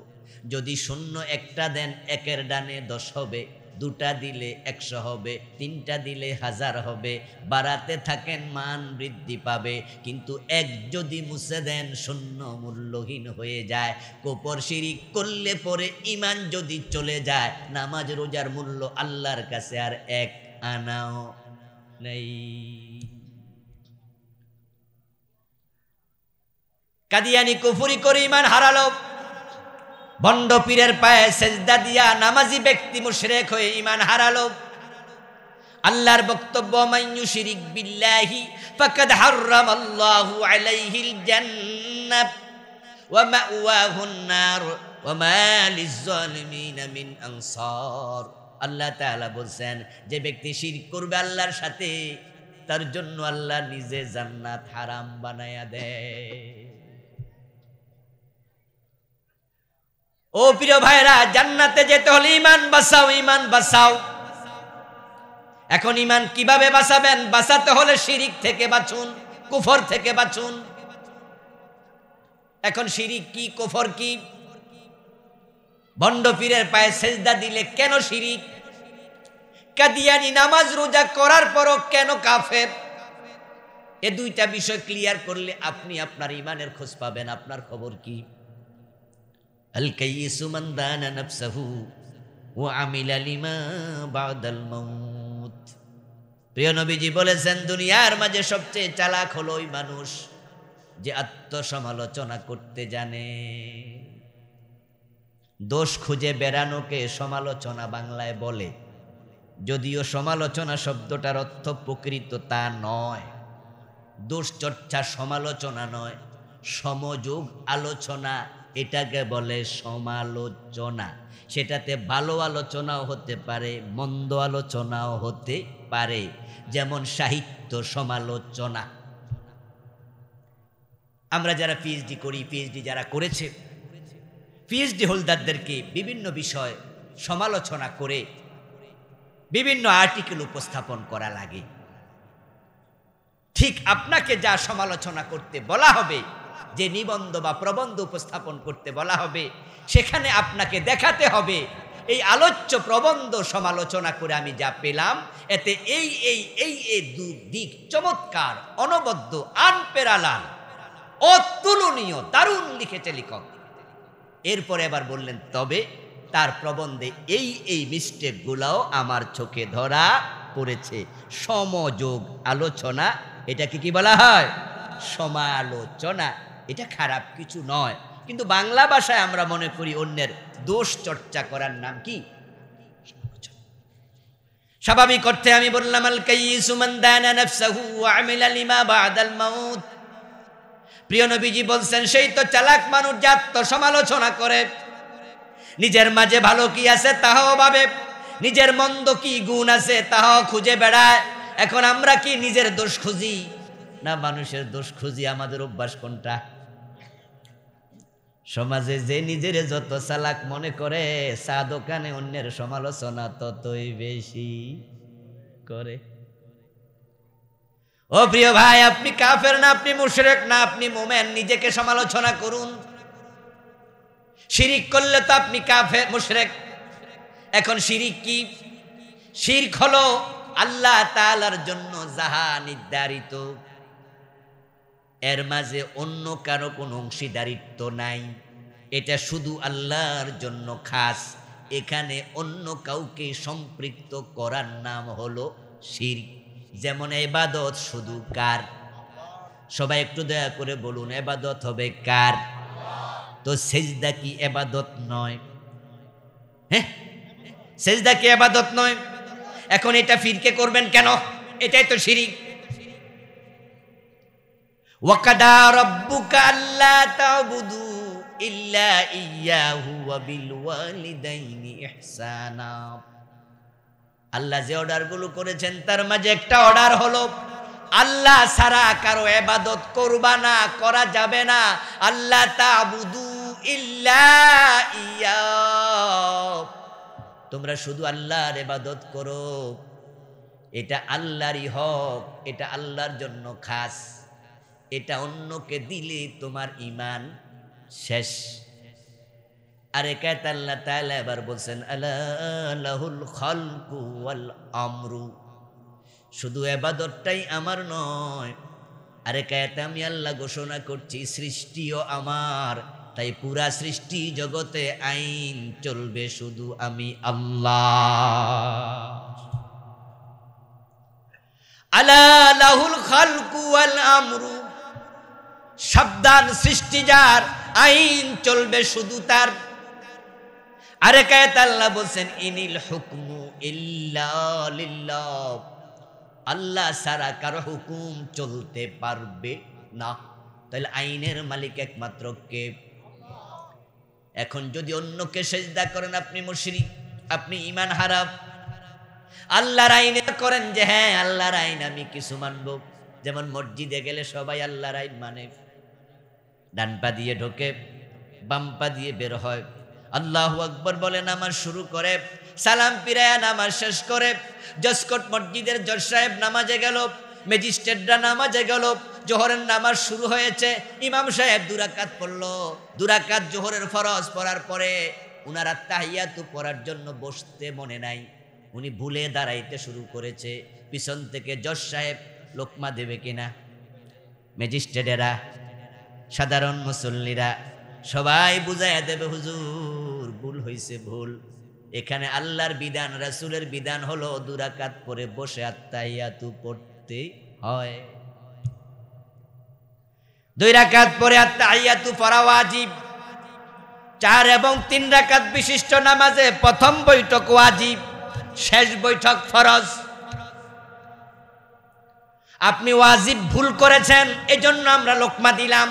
Speaker 1: যদি শূন্য একটা দেন, একের ডানে 10 হবে, 2টা দিলে 100 হবে, 3টা দিলে 1000 হবে। বাড়াতে থাকেন, মান বৃদ্ধি পাবে। কিন্তু এক যদি মুছে দেন, শূন্য মূল্যহীন হয়ে যায়। কুফর শিরিক করলে পরে ইমান যদি চলে যায়, নামাজ রোজার মূল্য আল্লাহর কাছে আর 1 আনাও নেই। কাদিয়ানি কুফরি করে ইমান হারালো। ভণ্ড পীরের পায়ে সেজদা দিয়া নামাজি ব্যক্তি মুশরিক হয়ে ইমান হারালো। আল্লাহর বক্তব্য, মান ইউশরিক বিল্লাহি ফাকাদ হারামাল্লাহু আলাইহিল জান্নাহ ওয়া মাওয়াহুন নার ওয়া মা লিয-যালিমিনা মিন আনসার। আল্লাহ তাআলা বলছেন, যে ব্যক্তি শিরক করবে আল্লাহর সাথে, তার জন্য আল্লাহ নিজে জান্নাত হারাম বানায়া দেয়। ও প্রিয় ভাইরা, জান্নাতে যেতে হলে ইমান বাঁচাও, ইমান বাঁচাও। এখন ইমান কিভাবে বাঁচাবেন? বাঁচাতে হলে শিরিক থেকে বাঁচুন, কুফর থেকে বাঁচুন। এখন শিরিক কি, কুফর কি? ভণ্ড পীরের পায়ে সেজদা দিলে কেন শিরিক? কাদিয়ানি নামাজ রোজা করার পরও কেন কাফের? এ দুইটা বিষয় ক্লিয়ার করলে আপনি আপনার ইমানের খোঁজ পাবেন। আপনার খবর কি? আল কাইয়িসু মান দানা নাফসাহু ওয়া আমিলা লিমা বাদাল মাউত। প্রিয় নবীজি বলেছেন, দুনিয়ার মাঝে সবচেয়ে চালাক হলো ওই মানুষ যে আত্মসমালোচনা করতে জানে। দোষ খুঁজে বেড়ানোকে সমালোচনা বাংলায় বলে, যদিও সমালোচনা শব্দটার অর্থ প্রকৃত তা নয়। দোষ চর্চা সমালোচনা নয়, সমযোগ আলোচনা, এটাকে বলে সমালোচনা। সেটাতে ভালো আলোচনাও হতে পারে, মন্দ আলোচনাও হতে পারে, যেমন সাহিত্য সমালোচনা। আমরা যারা পিএইচডি করি, পিএইচডি যারা করেছে, পিএইচডি হোল্ডারদেরকে বিভিন্ন বিষয় সমালোচনা করে বিভিন্ন আর্টিকেল উপস্থাপন করা লাগে। ঠিক আপনাকে যা সমালোচনা করতে বলা হবে, যে নিবন্ধ বা প্রবন্ধ উপস্থাপন করতে বলা হবে সেখানে আপনাকে দেখাতে হবে এই আলোচ্য প্রবন্ধ সমালোচনা করে আমি যা পেলাম এতে এই দিক চমৎকার, অনবদ্য, আনপেরালাল, অতুলনীয়, দারুণ লিখেছে লেখক। এরপরে এবার বললেন তবে তার প্রবন্ধে এই মিস্টেকগুলাও আমার চোখে ধরা পড়েছে। সমযোগ আলোচনা, এটাকে কি বলা হয়? সমালোচনা। এটা খারাপ কিছু নয়, কিন্তু বাংলা ভাষায় আমরা মনে করি অন্যের দোষ চর্চা করার নাম কি? স্বাভাবিক অর্থে আমি বললাম আল কাইয়িসু মান দানা নাফসাহু ওয়া আমিলা লিমা বাদাল মাউত। প্রিয় নবীজি বলছেন সেই তো চালাক মানুষ যে আত্মসমালোচনা করে, নিজের মাঝে ভালো কি আছে তাহাও ভাবে, নিজের মন্দ কি গুণ আছে তাহাও খুঁজে বেড়ায়। এখন আমরা কি নিজের দোষ খুঁজি না মানুষের দোষ খুঁজি? আমাদের অভ্যাস কোনটা? সমাজে যে নিজের যত চালাক মনে করে চা দোকানে অন্যের সমালোচনা ততই বেশি করে। ও প্রিয় ভাই, আপনি কাফের না, আপনি মুশরিক না, আপনি মুমিন, নিজেকে সমালোচনা করুন। শিরিক করলে তো আপনি কাফের, মুশরিক। এখন শিরিক কি? শিরক হলো আল্লাহ তাআলার জন্য যাহা নির্ধারিত, এর মাঝে অন্য কারো কোনো অংশীদারিত্ব নাই, এটা শুধু আল্লাহর জন্য খাস। এখানে অন্য কাউকে সম্পৃক্ত করার নাম হলো শিরক। যেমন ইবাদত শুধু কার? সবাই একটু দয়া করে বলুন, ইবাদত হবে কার? তো সেজদা কি ইবাদত নয়? হ্যাঁ, সেজদা কি ইবাদত নয়? এখন এটা ফিরকে করবেন কেন? এটাই তো শিরক। ওয়াকাদা রাব্বুকা আল্লা তা'বুদু ইল্লা ইয়্যাহু ওয়া বিল ওয়ালিদাইনি ইহসানা। আল্লাহ যে অর্ডারগুলো করেছেন তার মাঝে একটা অর্ডার হলো আল্লাহ ছাড়া কারো ইবাদত করবা না, করা যাবে না। আল্লাহ তা'বুদু ইল্লা ইয়্যাহু, তোমরা শুধু আল্লাহর ইবাদত করো, এটা আল্লাহরই হক, এটা আল্লাহর জন্য খাস। এটা অন্যকে দিলে তোমার ঈমান শেষ। আর একাত আল্লাহ তাআলা এবার বলছেন আলা লাহুল খালকু ওয়াল আমরু, শুধু ইবাদতটাই আমার নয়, আর একাত আমি আল্লাহ ঘোষণা করছি সৃষ্টিও আমার। তাই পুরা সৃষ্টি জগতে আইন চলবে শুধু আমি আল্লাহ। আলা লাহুল খালকু ওয়াল আমরু, সাবধান, সৃষ্টি যার, আইন চলবে শুধু তার। আরেক আয়াতে আল্লাহ বলছেন ইনিল হুকমু ইল্লা লিল্লাহ, আল্লাহ ছাড়া কারো হুকুম চলতে পারবে না। তাহলে আইনের মালিক একমাত্র কে? এখন যদি অন্যকে সেজদা করেন আপনি মুশরিক, আপনি ঈমান হারা। আল্লাহর আইনে করেন যে হ্যাঁ আল্লাহর আইন আমি কিছু মানব, যেমন মসজিদে গেলে সবাই আল্লাহর আইন মানে, ডান পা দিয়ে ঢোকে, বাম পা দিয়ে বের হয়, আল্লাহু আকবার বলে নামাজ শুরু করে, সালাম ফিরায়া নামাজ শেষ করে। জসকোট মসজিদের জজ সাহেব নামাজে গেল, ম্যাজিস্ট্রেটরা নামাজে গেল, জোহরের নামাজ শুরু হয়েছে, ইমাম সাহেব 2 রাকাত পড়লো। 2 রাকাত জোহরের ফরজ পড়ার পরে উনারা তাহিয়াতু পড়ার জন্য বসতে মনে নাই, উনি ভুলে দাঁড়াইতে শুরু করেছে। পিছন থেকে জজ সাহেব লোকমা দেবে কিনা, ম্যাজিস্ট্রেটেরা, সাধারণ মুসল্লিরা সবাই বুঝাইয়া দেবে হুজুর ভুল হয়েছে, ভুল। এখানে আল্লাহর বিধান, রাসূলের বিধান হলো 2 রাকাত পরে বসে আত্তাহিয়াতু পড়তে হয়। 2 রাকাত পরে আত্তাহিয়াতু পড়া ওয়াজিব। 4 এবং 3 রাকাত বিশিষ্ট নামাজে প্রথম বৈঠক ওয়াজিব, শেষ বৈঠক ফরজ। আপনি ওয়াজিব ভুল করেছেন, এজন্য আমরা লোকমা দিলাম।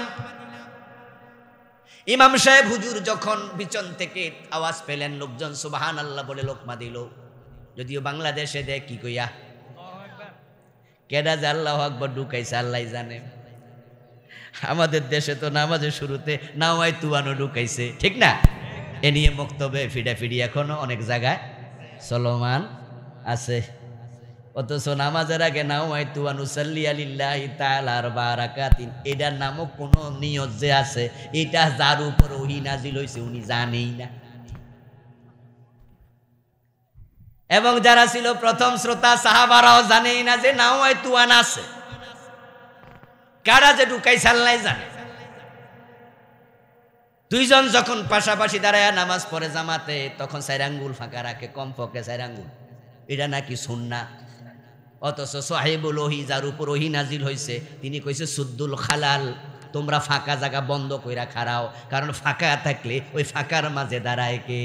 Speaker 1: ইমাম সাহেব হুজুর যখন পিছন থেকে আওয়াজ পেলেন, লোকজন সুবহানাল্লাহ বলে লোকমা দিল। যদিও বাংলাদেশে দেয় কি কইয়া, কেডা যে আল্লাহু আকবার ঢুকাইছে আল্লাহই জানে। আমাদের দেশে তো নামাজের শুরুতে নাওয়াই তুয়ানো ঢুকাইছে, ঠিক না? এ নিয়ে বক্তব্যে ফিডাফিডি এখনো অনেক জায়গায় চলমান আছে। অথচ নামাজের আগে নাওয়াইতু আন উসাল্লি লিল্লাহি তাআলা আরবা রাকাতিন, এটার নামও কোন নিয়ত যে আছে, এটা যার উপর ওহী নাজিল হইছে উনি জানেই না। এবং যারা ছিল প্রথম শ্রোতা সাহাবারাও জানেই না যে নাওয়াইতু আন আছে, কারা যে ঢুকাইছে আল্লাহ জানে। দুইজন যখন পাশাপাশি দাঁড়ায় নামাজ পড়ে জামাতে, তখন 4 আঙ্গুল ফাঁকা রাখে, কমপক্ষে 4 আঙ্গুল, এটা নাকি সুন্নাহ। অথচ সাহিবুল ওহী, যার উপর ওহী নাজিল হয়েছে, তিনি কইছে সুদ্দুল খালাল, তোমরা ফাঁকা জায়গা বন্ধ কইরা খাড়াও, কারণ ফাঁকা থাকলে ওই ফাঁকার মাঝে দাঁড়ায় কে?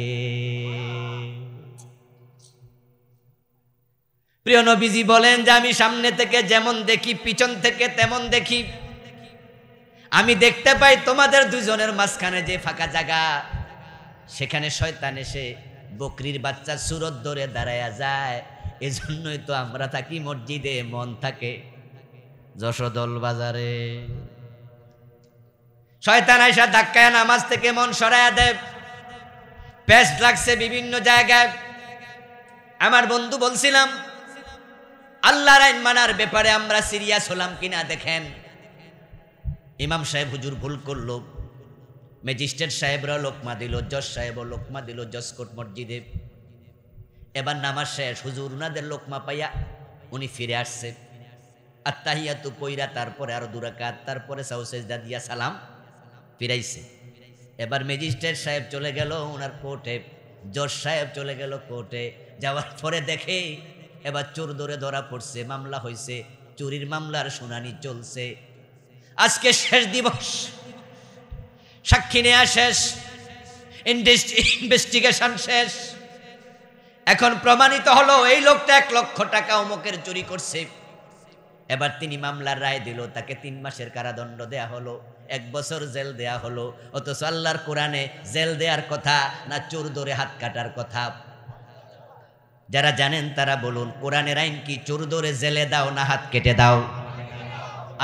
Speaker 1: প্রিয় নবীজি বলেন যে আমি সামনে থেকে যেমন দেখি, পিছন থেকে তেমন দেখি। আমি দেখতে পাই তোমাদের দুইজনের মাঝখানে যে ফাঁকা জায়গা, সেখানে শয়তান এসে বকরির বাচ্চার সুরত ধরে দাঁড়ায়া যায়। এজন্যই তো আমরা থাকি মসজিদে, মন থাকে যশোদল বাজারে। শয়তান আইসা ধাক্কায় নামাজ থেকে মন সরায়া দেয়, পেস্ট লাগছে বিভিন্ন জায়গায়। আমার বন্ধু বলছিলাম, আল্লাহর আইন মানার ব্যাপারে আমরা সিরিয়াস হলাম কিনা দেখেন। ইমাম সাহেব হুজুর ভুল করলো, ম্যাজিস্ট্রেট সাহেবরা লোকমা দিল, জজ সাহেবও লোকমা দিল জজকোট মসজিদে। এবার নামাজ শেষ, হুজুর উনাদের লোকমা পাইয়া উনি ফিরে আসছে, আত্তাহিয়াতু পইরা তারপরে আরো 2 রাকাত, তারপরে সাউসেজদা দিয়া সালাম ফিরাইছে। এবার ম্যাজিস্ট্রেট সাহেব চলে গেল ওনার কোর্টে, জজ সাহেব চলে গেল কোর্টে। যাওয়ার পরে দেখে এবার চোর ধরে ধরা পড়ছে, মামলা হয়েছে, চুরির মামলার শুনানি চলছে। আজকে শেষ দিবস, সাক্ষী নেওয়া শেষ, ইনভেস্টিগেশন শেষ। এখন প্রমাণিত হলো এই লোকটা 1 লক্ষ টাকা অমুকের চুরি করছে। এবার তিনি মামলার রায় দিল, তাকে 3 মাসের কারাদণ্ড দেয়া হলো, 1 বছর জেল দেয়া হলো। অথচ আল্লাহর কোরআনে জেল দেওয়ার কথা না চোর ধরে হাত কাটার কথা? যারা জানেন তারা বলুন, কোরআনের আইন কি চোর ধরে জেলে দাও না হাত কেটে দাও?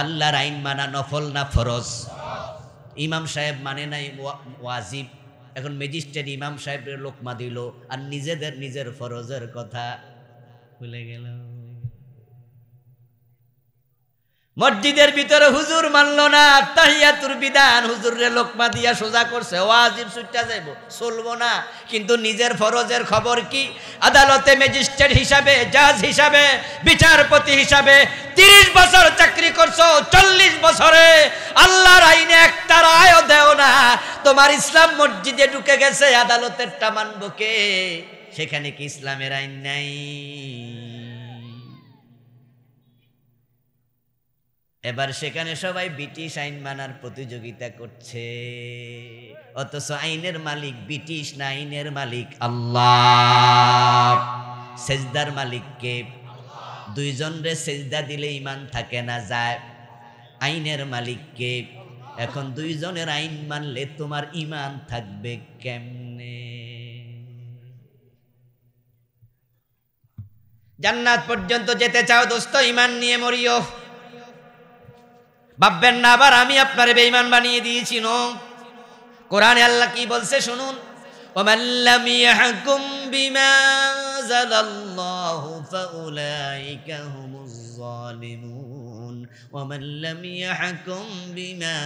Speaker 1: আল্লাহর আইন মানা নফল না ফরজ? ইমাম সাহেব মানে নাই ওয়াজিব। এখন ম্যাজিস্ট্রেট ইমাম সাহেবের লোকমা দিল, আর নিজের ফরজের কথা ভুলে গেল। মসজিদের ভিতরে হুজুর মানলো না, তাহিয়াতুর বিধান হুজুরে লোকমা দিয়া সোজা করছে, ওয়াজিব ছুটটা যাইব, চলবো না। কিন্তু নিজের ফরজের খবর কি? আদালতে ম্যাজিস্ট্রেট হিসাবে, জাজ হিসাবে, বিচারপতি হিসাবে 30 বছর চাকরি করছো, 40 বছরে আল্লাহর আইনে একটা রায়ও দেও না। তোমার ইসলাম মসজিদে ঢুকে গেছে, আদালতেরটা মানবো কে? সেখানে কি ইসলামের আইন নাই? এবার সেখানে সবাই ব্রিটিশ আইন মানার প্রতিযোগিতা করছে, অথচ আইনের মালিক ব্রিটিশ না, আইনের মালিক আল্লাহ। সেজদার মালিক কে? দুইজন রে সেজদা দিলে ইমান থাকে না যায়। আইনের মালিক কে? এখন দুইজনের আইন মানলে তোমার ইমান থাকবে কেমনে? জান্নাত পর্যন্ত যেতে চাও দোস্ত, ইমান নিয়ে মরিও। ভাববেন না আবার আমি আপনারে বেঈমান বানিয়ে দিয়েছি। নো, কোরআনে আল্লাহ কি বলছে শুনুন, ওয়ামান লাম ইয়াহকুম বিমা আনজালাল্লাহু ফাউলাইকা হুমুজ যালিমুন ওয়ামান লাম ইয়াহকুম বিমা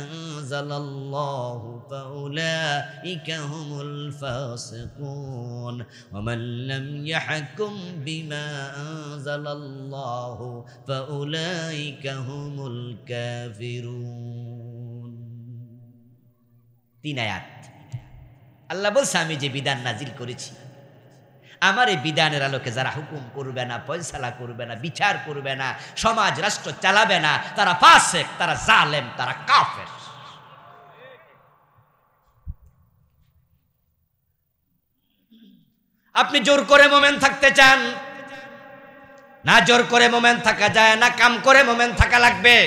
Speaker 1: আনজালাল্লাহু ফাউলাইকা হুমুল ফাসিকুন ওয়ামান লাম ইয়াহকুম বিমা আনজালাল্লাহু ফাউলাইকা হুমুল কাফিরুন। 3 আয়াত আল্লাহ বলছে, আমি যে বিধান নাজিল করেছি, আমার এই বিধানের আলোকে যারা হুকুম করবে না, ফয়সালা করবে না, বিচার করবে না, সমাজ রাষ্ট্র চালাবে না, তারা ফাসিক, তারা জালেম, তারা কাফের। আপনি জোর করে মোমেন থাকতে চান না, জোর করে মোমেন থাকা যায় না, কাম করে মোমেন থাকা লাগবে।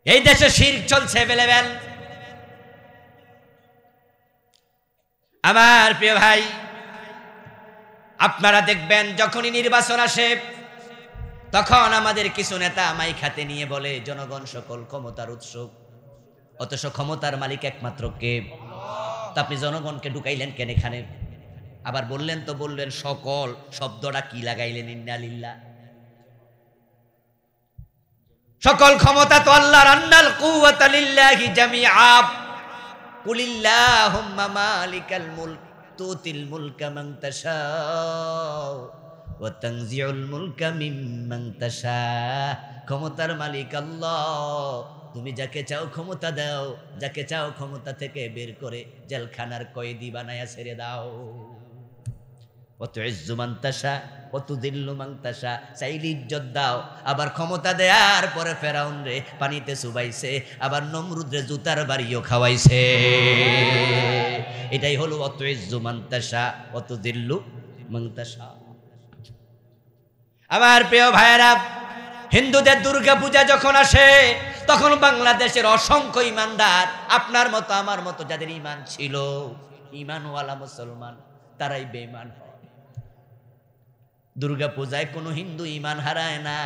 Speaker 1: এই দেশে শিরক চলছে এভেলেবেল। আমার প্রিয় ভাই, আপনারা দেখবেন যখনই নির্বাচন আসে তখন আমাদের কিছু নেতা মাইক হাতে নিয়ে বলে জনগণ সকল ক্ষমতার উৎস, অথচ ক্ষমতার মালিক একমাত্র কে? তা আপনি জনগণকে ঢুকাইলেন কেন এখানে? আবার বললেন তো বললেন সকল, শব্দটা কি লাগাইলেন? ইন্না লিল্লাহ। সকল ক্ষমতা তো আল্লাহর। আন্নাল কুওয়াতা লিল্লাহি জামিআ। কুলিল্লাহুম্মা মালিকাল মুলক তুতিল মুলকা মান তাশাউ ওয়া তানজিউল মুলকা মিম্মান তাশা। ক্ষমতার মালিক আল্লাহ, তুমি যাকে চাও ক্ষমতা দাও, যাকে চাও ক্ষমতা থেকে বের করে জেলখানার কয়েদি বানায়া ছেড়ে দাও। কত ইজ্জু মান তাশা কত দিল্লু মান তাশা, চাইলে ইজ্জত দাও। আবার ক্ষমতা দেওয়ার পরে ফেরাউন রে পানিতে চুবাইছে, আবার নমরুদ রে জুতার বাড়িও খাওয়াইছে। এটাই হলো অত ইজ্জু মান তাশা কত দিল্লু মান তাশা। আমার প্রিয় ভাইয়েরা, হিন্দুদের দুর্গা পূজা যখন আসে তখন বাংলাদেশের অসংখ্য ইমানদার, আপনার মতো আমার মতো যাদের ইমান ছিল, ইমানওয়ালা মুসলমান, তারাই বেঈমান হয়। দুর্গা পূজায় কোনো হিন্দু ইমান হারায় না।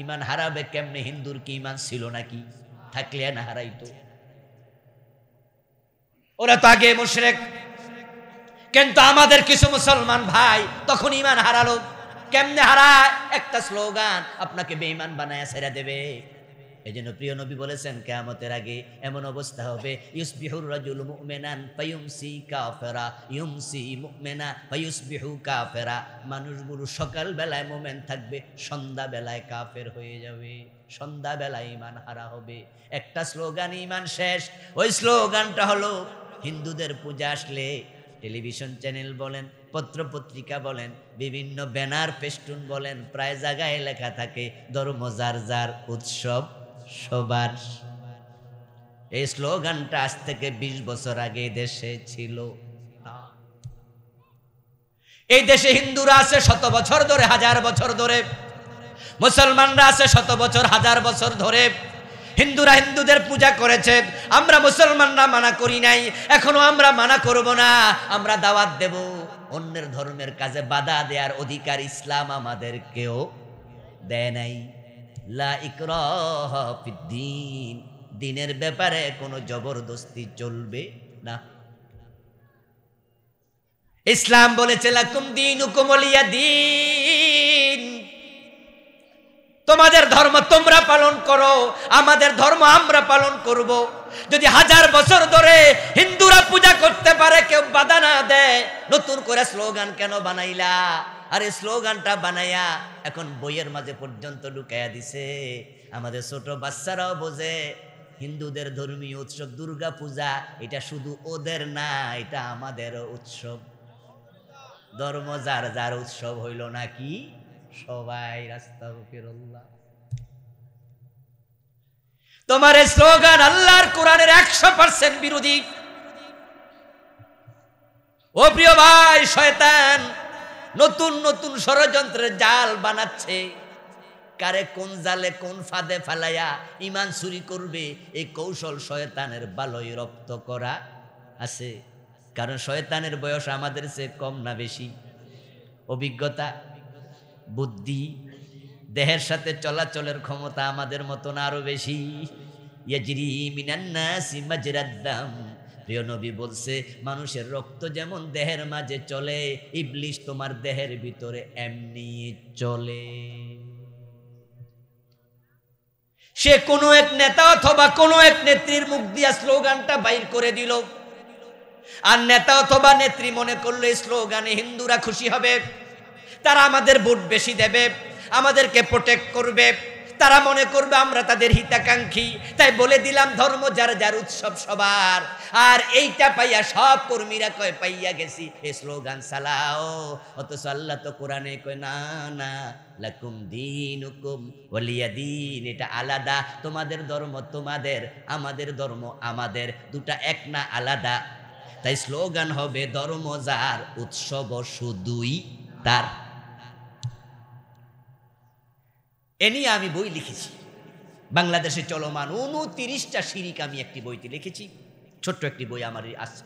Speaker 1: ইমান হারাবে কেমনে? হিন্দুর কি ইমান ছিল নাকি? থাকলে না হারাইতো। ওরা তো আগে মুশরিক, কিন্তু আমাদের কিছু মুসলমান ভাই তখন ইমান হারালো। কেমনে হারায়? একটা স্লোগান আপনাকে বেঈমান বানায়া ছেড়ে দেবে। এই জন্য প্রিয় নবী বলেছেন, কিয়ামতের আগে এমন অবস্থা হবে, ইউসবিহুর রাজুলু মুমিনান ফায়ুমসি কাফিরা, ইউমসি মুমিনা ফায়ুসবিহু কাফিরা। মানুষগুলো সকাল বেলায় মুমিন থাকবে, সন্ধ্যা বেলায় কাফের হয়ে যাবে, সন্ধ্যা বেলায় ঈমান হারা হবে। একটা স্লোগান ঈমান শেষ। ওই স্লোগানটা হলো, হিন্দুদের পূজা আসলে টেলিভিশন চ্যানেল বলেন, পত্রপত্রিকা বলেন, বিভিন্ন ব্যানার ফেস্টুন বলেন, প্রায় জায়গায় লেখা থাকে ধর্ম যার যার, উৎসব সবার। এই স্লোগানটা আজ থেকে 20 বছর আগে দেশে ছিল না। এই দেশে হিন্দুরা আছে 100 বছর ধরে, 1000 বছর ধরে। মুসলমানরা আছে 100 বছর, 1000 বছর ধরে। হিন্দুরা হিন্দুদের পূজা করেছে, আমরা মুসলমানরা মানা করি নাই, এখনো আমরা মানা করব না। আমরা দাওয়াত দেব। অন্যের ধর্মের কাজে বাধা দেওয়ার অধিকার ইসলাম আমাদেরকেও দেয় নাই। লা ইকরাহা ফিদ্দীন, দ্বীনের ব্যাপারে কোনো জবরদস্তি চলবে না। ইসলাম বলেছে লাকুম দীনুকুম ওয়ালিয়া দীন, তোমাদের ধর্ম তোমরা পালন করো, আমাদের ধর্ম আমরা পালন করব। যদি 1000 বছর ধরে হিন্দুরা পূজা করতে পারে, কেউ বাধা না দেয়, নতুন করে স্লোগান কেন বানাইলা? আরে স্লোগানটা বানাইয়া এখন বইয়ের মাঝে পর্যন্ত ঢুকাইয়া দিছে। আমাদের ছোট বাচ্চারাও বোঝে হিন্দুদের ধর্মীয় উৎসব দুর্গা পূজা, এটা শুধু ওদের না, এটা আমাদের উৎসব। ধর্ম যার যার উৎসব হইল নাকি সবাই। আস্তাগফিরুল্লাহ। তোমার এই স্লোগান আল্লাহর কোরআনের 100% বিরোধী। ও প্রিয় ভাই, শয়তান নতুন নতুন ষড়যন্ত্রের জাল বানাচ্ছে। কারে কোন জালে কোন ফাঁদে ফালাইয়া ঈমান চুরি করবে, এই কৌশল শয়তানের ভালোই রপ্ত করা আছে। কারণ শয়তানের বয়স আমাদের চেয়ে কম না বেশি? অভিজ্ঞতা, বুদ্ধি, দেহের সাথে চলাচলের ক্ষমতা আমাদের মতন আরো বেশি। ইয়াজরি মিনান নাসি মাজরাদ দাম। প্রিয় নবী বলছে, মানুষের রক্ত যেমন দেহের মাঝে চলে, ইবলিশ তোমার দেহের ভিতরে এমনি চলে। সে কোনো এক নেতা অথবা কোনো এক নেত্রীর মুখ দিয়া স্লোগানটা বাইর করে দিল, আর নেতা অথবা নেত্রী মনে করলো এই স্লোগানে হিন্দুরা খুশি হবে, তারা আমাদের ভোট বেশি দেবে, আমাদেরকে প্রোটেক্ট করবে, তারা মনে করবে আমরা তাদের হিতাকাঙ্ক্ষী, তাই বলে দিলাম ধর্ম যার যার, উৎসব সবার। আর এইটা পাইয়া সব কর্মীরা কয় পাইয়া গেছি, এই স্লোগান চালাও। অথচ আল্লাহ তো কোরআনে কয় না না, লাকুম দীনুকুম ওয়ালিয়া দীন, এটা আলাদা। তোমাদের ধর্ম তোমাদের, আমাদের ধর্ম আমাদের, দুটা এক না, আলাদা। তাই স্লোগান হবে ধর্ম যার, উৎসব শুধুই তার। এ নিয়ে আমি বই লিখেছি, বাংলাদেশে চলমান 29টা শিরিক আমি একটি বইতে লিখেছি। ছোট্ট একটি বই আমার আছে,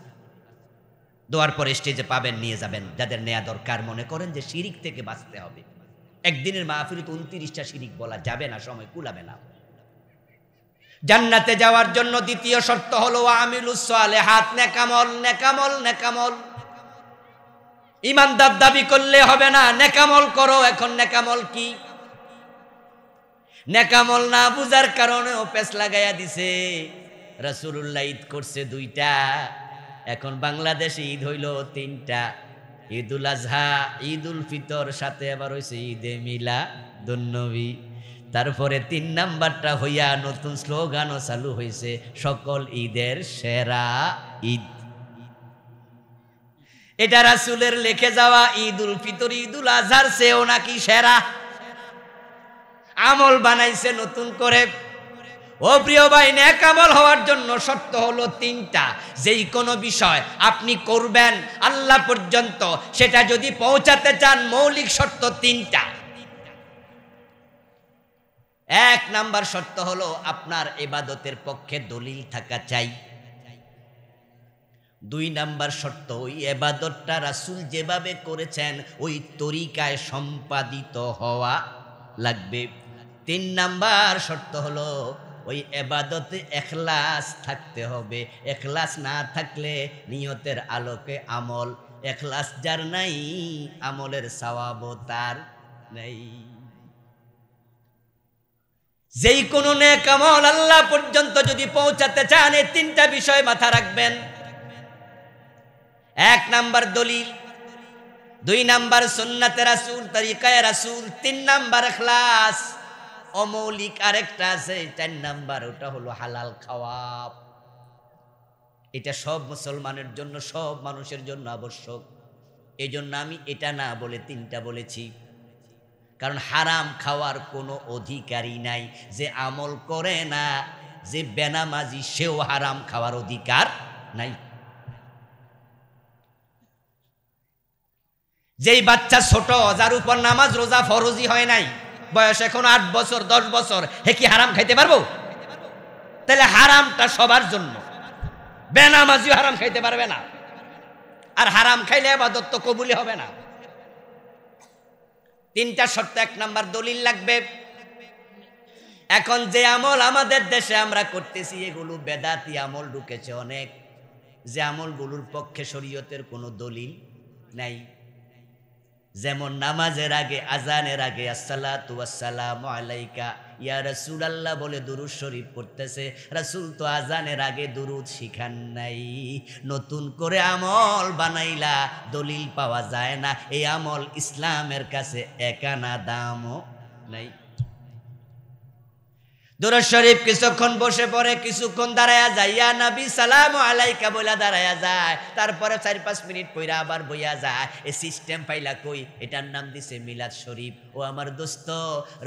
Speaker 1: দোয়ার পরে স্টেজে পাবেন, নিয়ে যাবেন। যাদের নেয়া দরকার, মনে করেন যে শিরিক থেকে বাঁচতে হবে। একদিনের মাহফিলে তো 29টা শিরিক বলা যাবে না, সময় কুলাবে না। জান্নাতে যাওয়ার জন্য দ্বিতীয় শর্ত হলো আমিলুস সালেহাত, নেকামল, নেকামল, নেকামল। ইমানদার দাবি করলে হবে না, নেকামল করো। এখন নেকামল কি? নেকামল না বুঝার কারণে ও পেছ লাগাইয়া দিছে। রাসূলুল্লাহ ঈদ করছে 2টা, এখন বাংলাদেশে ঈদ হইল 3টা, ঈদুল আজহা, ঈদুল ফিতর, সাথে আবার হইছে ঈদে মিলাদুন্নবী। তারপরে 3 নাম্বারটা হইয়া নতুন স্লোগানও চালু হয়েছে, সকল ঈদের সেরা ঈদ। এটা রাসূলের লিখে যাওয়া ঈদুল ফিতর ঈদুল আজহার চেয়েও নাকি সেরা আমল বানাইছে নতুন করে। ও প্রিয় ভাই, নেক আমল হওয়ার জন্য শর্ত হলো 3টা। যেই কোনো বিষয় আপনি করবেন আল্লাহ পর্যন্ত, সেটা যদি পৌঁছাতে চান মৌলিক শর্ত 3টা। 1 নাম্বার শর্ত হলো আপনার ইবাদতের পক্ষে দলিল থাকা চাই। 2 নাম্বার শর্ত, ওই ইবাদতটা রাসূল যেভাবে করেছেন ওই তরিকায় সম্পাদিত হওয়া লাগবে। 3 নাম্বার শর্ত হলো ওই ইবাদতে ইখলাস থাকতে হবে। ইখলাস না থাকলে নিয়তের আলোকে আমল, ইখলাস যার নাই আমলের সওয়াবও তার নাই। যেই কোনো নেক আমল আল্লাহ পর্যন্ত যদি পৌঁছাতে চান এই 3টা বিষয় মাথা রাখবেন। 1 নাম্বার দলিল, 2 নাম্বার সুন্নাতে রাসূল, তরিকায়ে রাসূল, 3 নাম্বার ইখলাস। অমৌলিক আরেকটা আছে 4 নাম্বার, ওটা হলো হালাল খাওয়া। এটা সব মুসলমানের জন্য, সব মানুষের জন্য আবশ্যক। এই জন্য আমি এটা না বলে 3টা বলেছি, কারণ হারাম খাওয়ার কোনো অধিকারই নাই। যে আমল করে না, যে বেনামাজি, সেও হারাম খাওয়ার অধিকার নাই। যেই বাচ্চা ছোট, যার উপর নামাজ রোজা ফরজি হয় নাই, বয়স এখন 8 বছর 10 বছর, হে কি হারাম খাইতে পারবো? তাহলে হারামটা সবার জন্য, বেনামাজিও হারাম খাইতে পারবে না। আর হারাম খাইলে ইবাদত তো কবুলই হবে না। 3টা শর্ত। 1 নাম্বার দলিল লাগবে। এখন যে আমল আমাদের দেশে আমরা করতেছি এগুলো বেদাতি আমল ঢুকেছে অনেক, যে আমলগুলোর পক্ষে শরীয়তের কোনো দলিল নাই। যেমন নামাজের আগে, আজানের আগে আসসালাতু ওয়াসসালামু আলাইকা ইয়া রাসূলুল্লাহ বলে দুরূদ শরীফ পড়তেছে। রাসূল তো আজানের আগে দুরূদ শিখান নাই। নতুন করে আমল বানাইলা, দলিল পাওয়া যায় না। এই আমল ইসলামের কাছে একানা দামও নাই। দুরূদ শরীফ কিছুক্ষণ বসে পড়ে, কিছুক্ষণ দাঁড়ায়া যায়, ইয়া নবী সালামু আলাইকা বইলা দাঁড়ায়া যায়, তারপরে 4-5 মিনিট পইরা আবার বইয়া যায়। এই সিস্টেম পাইলা কই? এটার নাম দিছে মিলাদ শরীফ। ও আমার দোস্ত,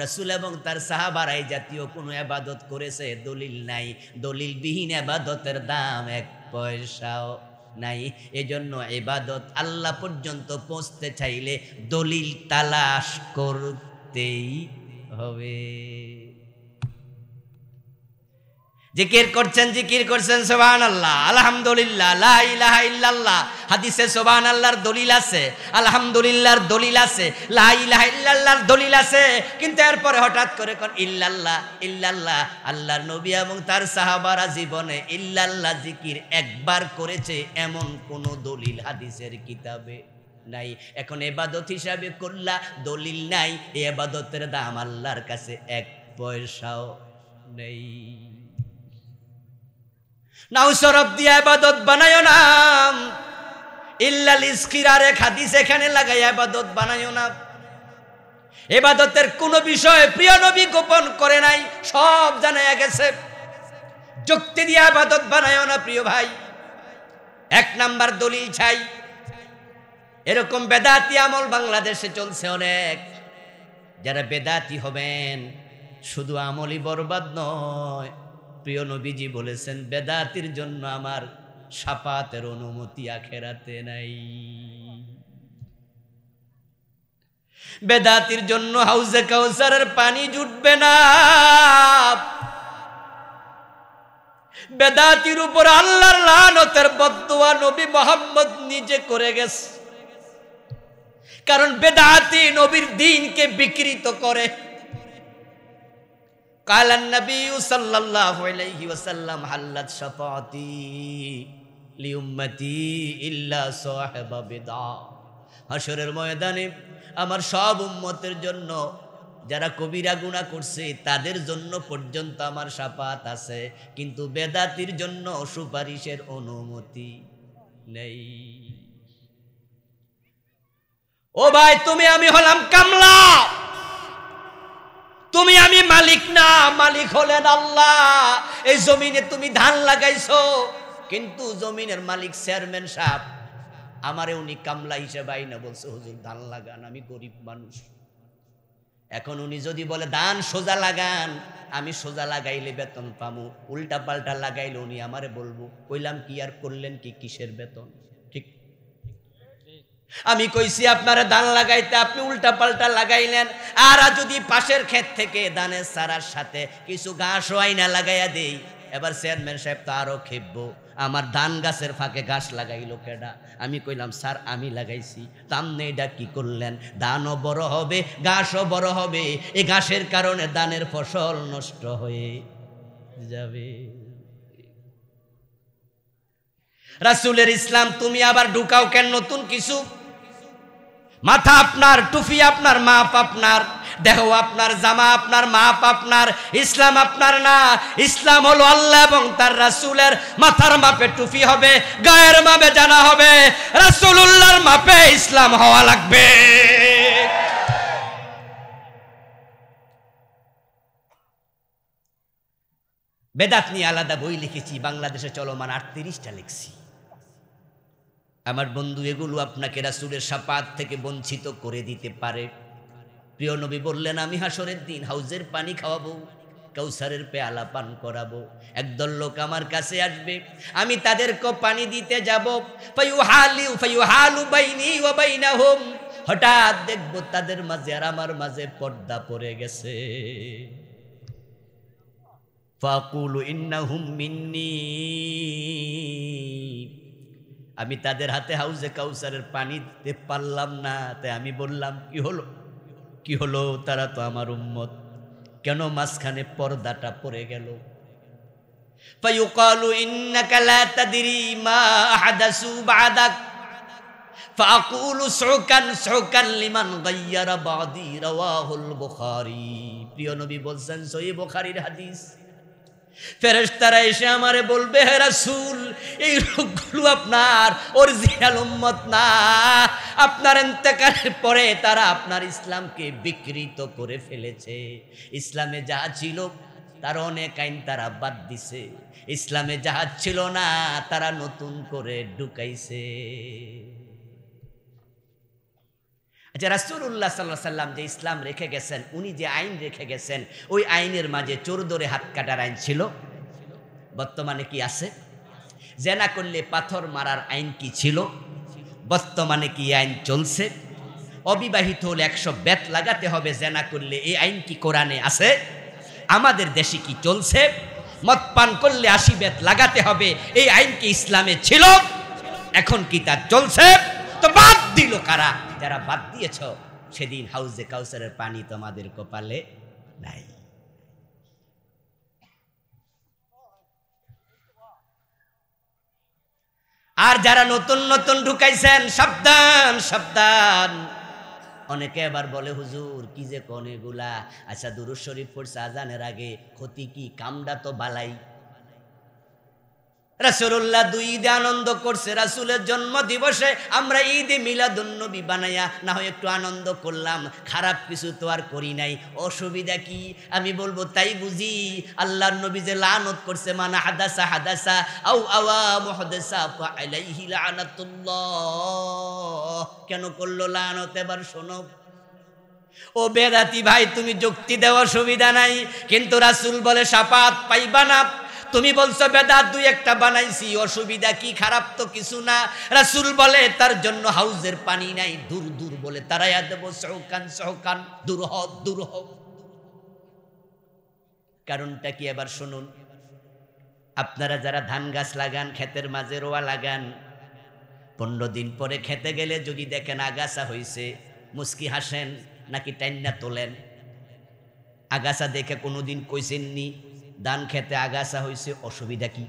Speaker 1: রাসূল এবং তার সাহাবারা এই জাতীয় কোনো ইবাদত করেছে? দলিল নাই। দলিলবিহীন ইবাদতের দাম 1 পয়সাও নাই। এজন্য ইবাদত আল্লাহ পর্যন্ত পৌঁছতে চাইলে দলিল তালাশ করতেই হবে। জিকির করছেন সুবহানাল্লাহ, আলহামদুলিল্লাহ, লা ইলাহা ইল্লাল্লাহ। হাদিসে সুবহানাল্লাহর দলিল আছে, আলহামদুলিল্লাহর দলিল আছে, লা ইলাহা ইল্লাল্লাহর দলিল আছে, কিন্তু এরপরে হঠাৎ করে কোন ইল্লাল্লাহ ইল্লাল্লাহ। আল্লাহর নবী এবং তার সাহাবারা জীবনে ইল্লাল্লাহ জিকির একবার করেছে এমন কোন দলিল হাদিসের কিতাবে নাই। এখন ইবাদত হিসাবে করলা, দলিল নাই, এই ইবাদতের দাম আল্লাহর কাছে 1 পয়সাও নেই। নাও শরব দিয়া ইবাদত বানায়ো না, ইল্লাল ইসকিরার এক হাদিস এখানে লাগাই ইবাদত বানায়ো না। ইবাদতের কোন বিষয় প্রিয় নবী গোপন করে নাই, সব জানায়া গেছে। যুক্তি দিয়া ইবাদত বানায়ো না প্রিয় ভাই। 1 নাম্বার দলিল চাই। এরকম বেদাতি আমল বাংলাদেশে চলছে অনেক। যারা বেদাতি হবেন, শুধু আমলই বরবাদ নয়, প্রিয় নবীজি বলেছেন বেদাতির জন্য আমার শাফাতের অনুমতি আখেরাতে নাই। বেদাতির জন্য হাউজে কাউসারের পানি জুটবে না। বেদাতির উপর আল্লাহর লানতের বদদুয়া নবী মুহাম্মদ নিজে করে গেছে। কারণ বেদাতি নবীর দ্বীনকে বিকৃত করে। قال النبي صلى الله عليه وسلم حلت شفاعتي لأمتي إلا صاحب بدعة হাসরের ময়দানে আমার সব উম্মতের জন্য, যারা কবিরা গুনাহ করছে তাদের জন্য পর্যন্ত আমার শাফাত আছে, কিন্তু বেদাতির জন্য সুপারিশের অনুমতি নেই। ও ভাই, তুমি আমি হলাম কামলা, তুমি আমি মালিক না, মালিক হলেন আল্লাহ। এই জমিনে তুমি ধান লাগাইছো, কিন্তু জমিনের মালিক চেয়ারম্যান সাহেব আমারে উনি কামলা হিসেবে আইনা বলছে, হুজুর ধান লাগান, আমি গরিব মানুষ। এখন উনি যদি বলে ধান সোজা লাগান, আমি সোজা লাগাইলে বেতন পামু, উল্টা পাল্টা লাগাইলে উনি আমারে বলবো, কইলাম কি আর করলেন কি, কিসের বেতন? ঠিক। আমি কইছি আপনারা ধান লাগাইতে, আপনি উল্টা পাল্টা লাগাইলেন। আর যদি পাশের ক্ষেত থেকে ধানের চারার সাথে কিছু ঘাসও আইনা লাগাইয়া দেই, এবার চেয়ারম্যান সাহেব তো আরো খেপবো, আমার ধান গাছের ফাঁকে ঘাস লাগাইলো কেডা? আমি কইলাম স্যার আমি লাগাইছি। তামনে এটা কি করলেন? ধানও বড় হবে, ঘাসও বড় হবে, এই ঘাসের কারণে ধানের ফসল নষ্ট হয়ে যাবে। রাসূলের ইসলাম তুমি আবার ঢুকাও কেন নতুন কিছু? মাথা আপনার, টুপি আপনার, মাপ আপনার, দেহ আপনার, জামা আপনার, মাপ আপনার, ইসলাম আপনার না। ইসলাম হলো আল্লাহ এবং তার রাসূলের। মাথার মাপে টুপি হবে, গায়ের মাপে জানা হবে, রাসূলুল্লাহর মাপে ইসলাম হওয়া লাগবে। বেদাত নিয়ে আলাদা বই লিখেছি, বাংলাদেশে চলমান 38টা লিখছি। আমার বন্ধু, এগুলো আপনাকে রাসূলের শাফাত থেকে বঞ্চিত করে দিতে পারে। প্রিয় নবী বললেন, আমি হাসরের দিন হাউজের পানি খাওয়াবো, কাউসারের পেয়ালা পান করাবো। একদল লোক আমার কাছে আসবে, আমি তাদেরকে পানি দিতে যাব, ফায়ুহালু বাইনি ওয়া বাইনাহুম, হঠাৎ দেখব তাদের মাঝে আর আমার মাঝে পর্দা পড়ে গেছে। ফাকুলু ইন্নাহুম মিন্নি, আমি তাদের হাতে হাউজে কাউসারের পানি দিতে পারলাম না, তাই আমি বললাম কি হলো, কি হলো, তারা তো আমার উম্মত, কেন মাঝখানে পর্দাটা পড়ে গেল? ফায়ুকালু ইন্নাকা লা তাদরি মা আহদাসু বাদাক, ফাকুলু সুকান সুকান লিমান গায়্যারা বাদি, রাওয়াহুল বুখারী। প্রিয় নবী বলছেন, সহিহ বুখারীর হাদিস। ফেরেশতারা এসে আমারে বলবে, হে রাসূল, এই লোকগুলো আপনার অরিজিনাল উম্মত না, আপনার ইন্তেকালের পরে তারা আপনার ইসলামকে বিকৃত করে ফেলেছে। ইসলামে যা ছিল তার অনেক আইন তারা বাদ দিছে, ইসলামে যাহা ছিল না তারা নতুন করে ঢুকাইছে। আচ্ছা, রাসূলুল্লাহ সাল্লাল্লাহু আলাইহি সাল্লাম যে ইসলাম রেখে গেছেন, উনি যে আইন রেখে গেছেন, ওই আইনের মাঝে চোর ধরে হাত কাটার আইন ছিল, বর্তমানে কি আছে? জেনা করলে পাথর মারার আইন কি ছিল, বর্তমানে কি আইন চলছে? অবিবাহিত হলে 100 বেত লাগাতে হবে জেনা করলে, এই আইন কি কোরআনে আছে? আমাদের দেশে কি চলছে? মদ পান করলে 80 বেত লাগাতে হবে, এই আইন কি ইসলামে ছিল? এখন কি তা চলছে? তো বাদ দিল কারা? যারা বাদ দিয়েছ, সেদিন হাউজে কাউসারের পানি তোমাদের কপালে নাই। আর যারা নতুন নতুন ঢুকাইছেন, সাবধান সাবধান। অনেকে এবার বলে, হুজুর কি যে কোন এগুলা, আচ্ছা দুরূদ শরীফ পড়ছে আজানের আগে, ক্ষতি কি? কামটা তো বালাই। রাসূলুল্লাহ 2 ঈদে আনন্দ করছে, রাসূলের জন্ম দিবসে আমরা ঈদে মিলাদুন্নবী বানায়া না হয় একটু আনন্দ করলাম, খারাপ কিছু তো আর করি নাই, অসুবিধা কি? আমি বলবো তাই বুঝি আল্লাহর নবী যে লানত করছে, মান হাদাসা হাদাসা আও আওয়া মুহদাসা ফাআলাইহি লানাতুল্লাহ। কেন করলো লানত? এবার শোনো। ও বেদাতি ভাই, তুমি যুক্তি দেওয়ার সুবিধা নাই, কিন্তু রাসূল বলে শাফাত পাইবা না। তুমি বলছো বেদাত 2-1টা বানাইছি, অসুবিধা কি? খারাপ তো কিছু না। রাসূল বলে তার জন্য হাউজের পানি নাই, দূর দূর বলে তারাইয়া দেব, সহকান সহকান, দূর হ দূর হ। কারণটা কি এবার শুনুন। আপনারা যারা ধান গাছ লাগান, ক্ষেতের মাঝে রোয়া লাগান, 15 দিন পরে খেতে গেলে যদি দেখেন আগাছা হইছে, মুস্কি হাসেন নাকি টাইন্না তোলেন? আগাছা দেখে কোনোদিন কইছেননি ধান খেতে আগাছা হইছে, অসুবিধা কি?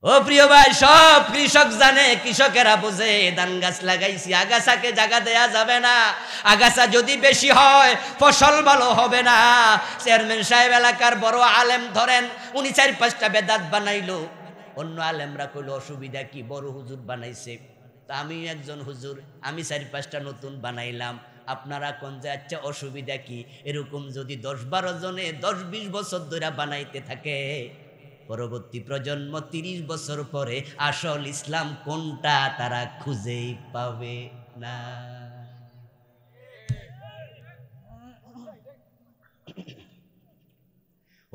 Speaker 1: ও প্রিয় ভাই, সব কৃষক জানে, কৃষকেরা বোঝে ধান গাছ লাগাইছি, আগাছাকে জায়গা দেয়া যাবে না, আগাছা যদি বেশি হয় ফসল ভালো হবে না। চেয়ারম্যান সাহেব এলাকার বড় আলেম ধরেন, উনি 4-5টা বেদাত বানাইলো, অন্য আলেমরা কইলো অসুবিধা কি, বড় হুজুর বানাইছে, তা আমি একজন হুজুর, আমি 4-5টা নতুন বানাইলাম, আপনারা কোন যে আচ্ছা অসুবিধা কি। এরকম যদি 10-12 জনে 10-20 বছর ধরে বানাইতে থাকে, পরবর্তী প্রজন্ম 30 বছর পরে আসল ইসলাম কোনটা তারা খুঁজেই পাবে না।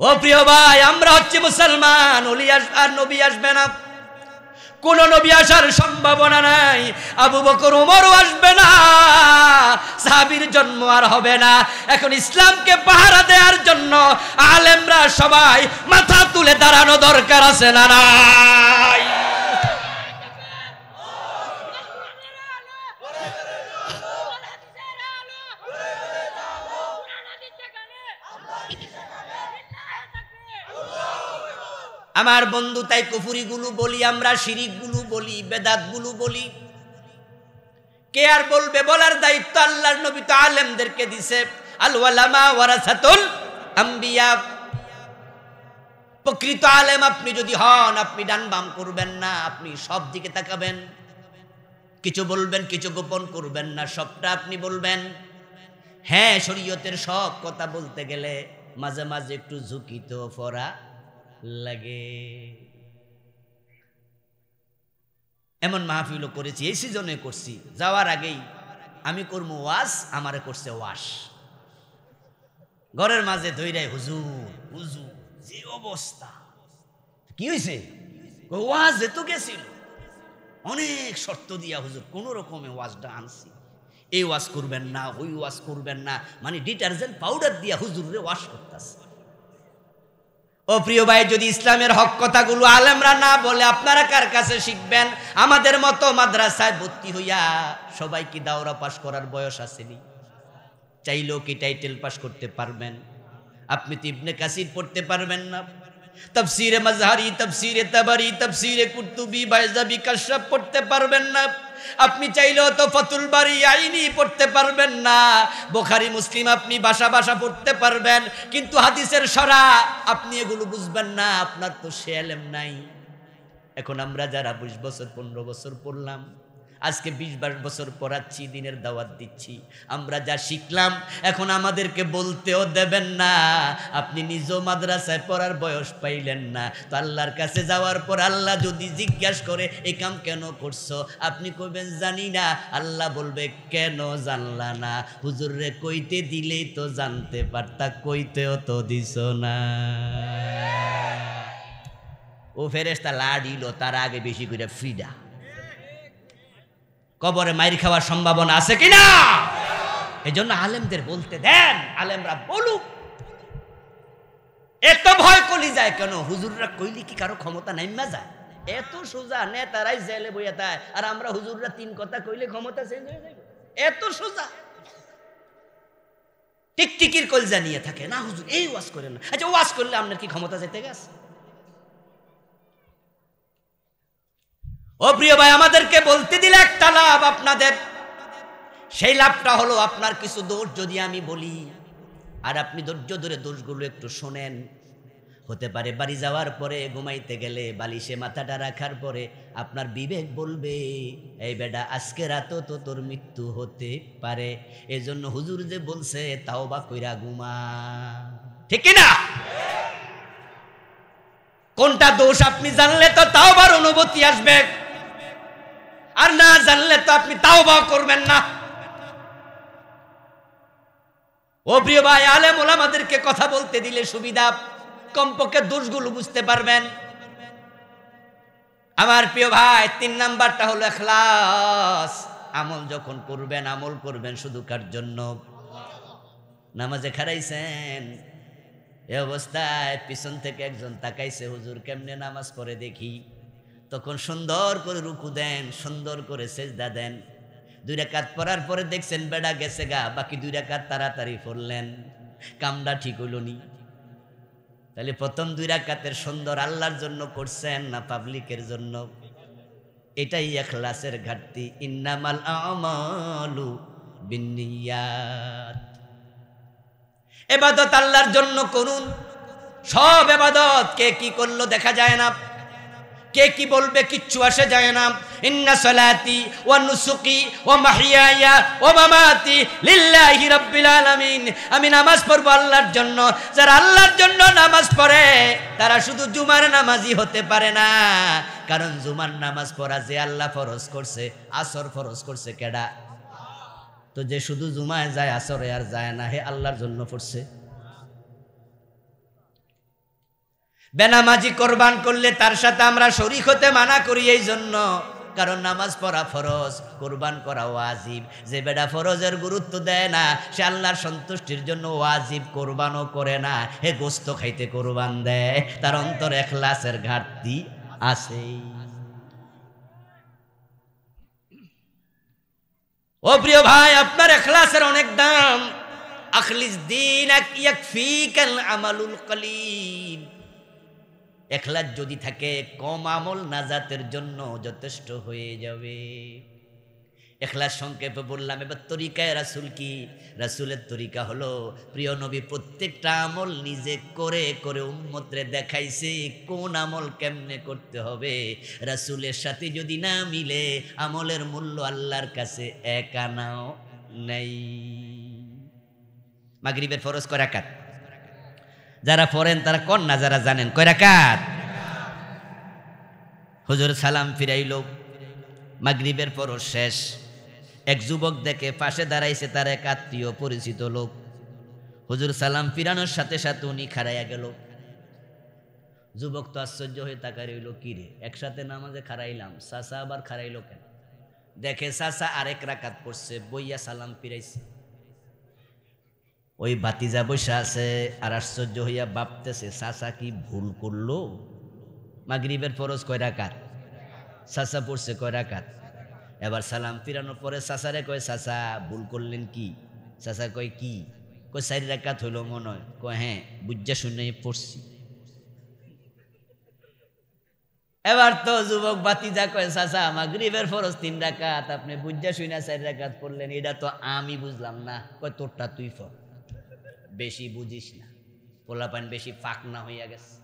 Speaker 1: ও প্রিয় ভাই, আমরা হচ্ছে মুসলমান, ওলি আর নবী আসবে না, কোন নবী আসার সম্ভাবনা নাই, আবু বকর ওমরও আসবে না, সাহাবীর জন্ম আর হবে না। এখন ইসলামকে পাহারা দেওয়ার জন্য আলেমরা সবাই মাথা তুলে দাঁড়ানো দরকার আছে না নাই? আমার বন্ধু, তাই কুফুরিগুলো বলি আমরা, শিরিকগুলো বলি, বেদাতগুলো বলি, কে আর বলবে? বলার দায়িত্ব আল্লাহর নবী তো আলেমদেরকে দিছে। আল উলামা ওয়ারাসাতুল আম্বিয়া। প্রকৃত আলেম আপনি যদি হন, আপনি ডান বাম করবেন না, আপনি সব দিকে তাকাবেন, কিছু বলবেন, কিছু গোপন করবেন না, সবটা আপনি বলবেন। হ্যাঁ, শরীয়তের সব কথা বলতে গেলে মাঝে মাঝে একটু ঝুঁকি তো পড়া লাগে। এমন মাহফিলও করেছি, এই সিজনে করছি, যাওয়ার আগেই আমি করবো ওয়াজ, আমারে করছে ওয়াশ, ঘরের মাঝে ধৈরাই হুজুর হুজুর, যে অবস্থা, কি হয়েছে? ওয়াজে তো গেছিল, অনেক শর্ত দিয়া হুজুর কোন রকমে ওয়াজটা আনছি, এই ওয়াজ করবেন না, ওই ওয়াজ করবেন না, মানে ডিটারজেন্ট পাউডার দিয়া হুজুরে ওয়াশ করতেছে। ও প্রিয় ভাই, যদি ইসলামের হক কথাগুলো আলেমরা না বলে আপনারা কার কাছে শিখবেন? আমাদের মতো মাদ্রাসায় ভর্তি হইয়া সবাই কি দাওরা পাস করার বয়স আসেনি? চাইলেও কি টাইটেল পাস করতে পারবেন? আপনি তো ইবনে কাসির পড়তে পারবেন না, তাফসীরে মাজহারি, তাফসীরে তাবারি, তাফসীরে কুরতুবী, বাইজাবি, কাশফ পড়তে পারবেন না। আপনি চাইলেও তো ফাতুল বারি, আইনি পড়তে পারবেন না। বুখারী মুসলিম আপনি ভাষা পড়তে পারবেন, কিন্তু হাদিসের শরা আপনি এগুলো বুঝবেন না, আপনার তো সে ইলম নাই। এখন আমরা যারা 20 বছর 15 বছর পড়লাম, আজকে 20-22 বছর পড়াচ্ছি, দিনের দাওয়াত দিচ্ছি, আমরা যা শিখলাম এখন আমাদেরকে বলতেও দেবেন না। আপনি নিজেও মাদ্রাসায় পড়ার বয়স পাইলেন না, তো আল্লাহর কাছে যাওয়ার পর আল্লাহ যদি জিজ্ঞাসা করে এই কাম কেন করছো, আপনি কইবেন জানি না। আল্লাহ বলবে কেন জানলা না? হুজুররে কইতে দিলেই তো জানতে পারতা, কইতেও তো দিছো না। ও ফেরেশতা লাড়িল তার আগে বেশি করে ফ্রিডা। কবরে মাইর খাওয়ার সম্ভাবনা আছে কিনা? এই জন্য আলেমদের বলতে দেন, আলেমরা বলুক। এত ভয় কলি যায় কেন? হুজুররা কইলি কি কারো ক্ষমতা নাইমা যায়? এত সোজা, নেতারাই জেলে বইয়া তাই, আর আমরা হুজুররা 3 কথা কইলে ক্ষমতা চেঞ্জ হয়ে যাবে, এত সোজা। টিকটিকির কলজা নিয়ে থাকে না, হুজুর এই ওয়াজ করেন না। আচ্ছা, ওয়াজ করলে আপনার কি ক্ষমতা যেতে গেছে? ও প্রিয় ভাই, আমাদেরকে বলতে দিলে একটা লাভ আপনাদের, সেই লাভটা হলো আপনার কিছু দোষ যদি আমি বলি আর আপনি ধৈর্য ধরে দোষগুলো একটু শোনেন, হতে পারে বাড়ি যাওয়ার পরে ঘুমাইতে গেলে বালিশে মাথাটা রাখার পরে আপনার বিবেক বলবে এই বেটা আজকে রাতও তো তোর মৃত্যু হতে পারে, এজন্য হুজুর যে বলছে তাওবা কইরা ঘুমা। ঠিক কিনা? কোনটা দোষ আপনি জানলে তো তাওবার অনুভূতি আসবে, আর না জানলে তো আপনি তাওবা করবেন না। ও প্রিয় ভাই, আলেম ওলামাদেরকে কথা বলতে দিলে সুবিধা, কমপক্ষে দোষগুলো বুঝতে পারবেন। আমার প্রিয় ভাই, 3 নাম্বারটা হলো ইখলাস। আমল যখন করবেন, আমল করবেন শুধু কার জন্য? নামাজে খাড়াইছেন, এই অবস্থায় পিছন থেকে একজন তাকাইছে, হুজুর কেমনে নামাজ পড়ে দেখি। তখন সুন্দর করে রুকু দেন, সুন্দর করে সেজদা দেন। 2 রাকাত পড়ার পরে দেখছেন বেড়া গেছে গা, বাকি 2 রাকাত তাড়াতাড়ি পড়লেন, কামটা ঠিক হইল নি? তাহলে প্রথম 2 রাকাতের সুন্দর আল্লাহর জন্য করছেন না পাবলিকের জন্য? এটাই ইখলাসের ঘাটতি। ইন্নামাল আমালু বিন্নিয়াত। ইবাদত আল্লাহর জন্য করুন। সব ইবাদত কে কি করলো দেখা যায় না, কে কি বলবে কিচ্ছু আসে যায় না। ইন্না সালাতি ওয়া নুসুকি ওয়া মাহইয়ায়া ওয়া মামাতি লিল্লাহি রাব্বিল আলামিন। আমি নামাজ পড়ব আল্লাহর জন্য। যারা আল্লাহর জন্য নামাজ পড়ে তারা শুধু জুমার নামাজি হতে পারে না, কারণ জুমার নামাজ পড়া যে আল্লাহ ফরজ করছে, আসর ফরজ করছে কেডা? তো যে শুধু জুমায় যায় আসরে আর যায় না, হে আল্লাহর জন্য পড়ছে। বেনামাজি কোরবান করলে তার সাথে আমরা শরীক হতে মানা করি, এই জন্য কারণ নামাজ পড়া ফরজ, কোরবান করা ওয়াজিব। যে বেটা ফরজের গুরুত্ব দেয় না, সে আল্লাহর সন্তুষ্টির জন্য ওয়াজিব কোরবানও করে না, হে গোস্ত খাইতে কোরবান দেয়, তার অন্তরে ইখলাসের ঘাটতি আছে। ও প্রিয় ভাই, আপনার ইখলাসের অনেক দাম। আখলিস দীনাক ইয়াকফিকাল আমালুল কলিল। ইখলাস যদি থাকে, কম আমল নাজাতের জন্য যথেষ্ট হয়ে যাবে। ইখলাস সংক্ষেপে বললাম। এবার তরিকায় রাসূল কি? রাসূলের তরিকা হলো, প্রিয় নবী প্রত্যেকটা আমল নিজে করে করে উম্মতরে দেখাইছে কোন আমল কেমনে করতে হবে। রাসূলের সাথে যদি না মিলে, আমলের মূল্য আল্লাহর কাছে এক আনাও নাই। মাগরিবের ফরজ কয় রাকাত? যারা পড়েন তারা কোন না, যারা জানেন কয় রাকাত? হুজুর সালাম ফিরাইল, মাগরিবের ফরজ শেষ। এক যুবক দেখে পাশে দাঁড়াইছে তার এক আত্মীয় পরিচিত লোক। হুজুর সালাম ফিরানোর সাথে সাথে উনি খাড়াইয়া গেল। যুবক তো আশ্চর্য হয়ে তাকায় রইল, কি রে একসাথে নামাজে খাড়াইলাম, চাচা আবার খাড়াইলো কেন? দেখে চাচা আরেক রাকাত পড়ছে, বইয়া সালাম ফিরাইছে। ওই ভাতিজা বসে আছে আর আশ্চর্য হইয়া ভাবতেছে, চাচা কি ভুল করলো? মাগরিবের ফরজ কয় রাকাত? চাচা পড়ছে কয় রাকাত? এবার সালাম ফিরানোর পরে চাচারে কয়, চাচা ভুল করলেন কি? চাচা কয় কি? কয় 4 রাকাত হইল মনে হয়। কয় হ্যাঁ, বুঝা শুনে পড়ছি। এবার তো যুবক ভাতিজা কয়, চাচা মাগরিবের ফরজ 3 রাকাত, আপনি বুঝা শুনে 4 রাকাত পড়লেন, এটা তো আমি বুঝলাম না। কয় তোরটা তুই পড়, বেশি বুঝিস না, পোলাপান বেশি ফাঁক না হইয়া গেছে।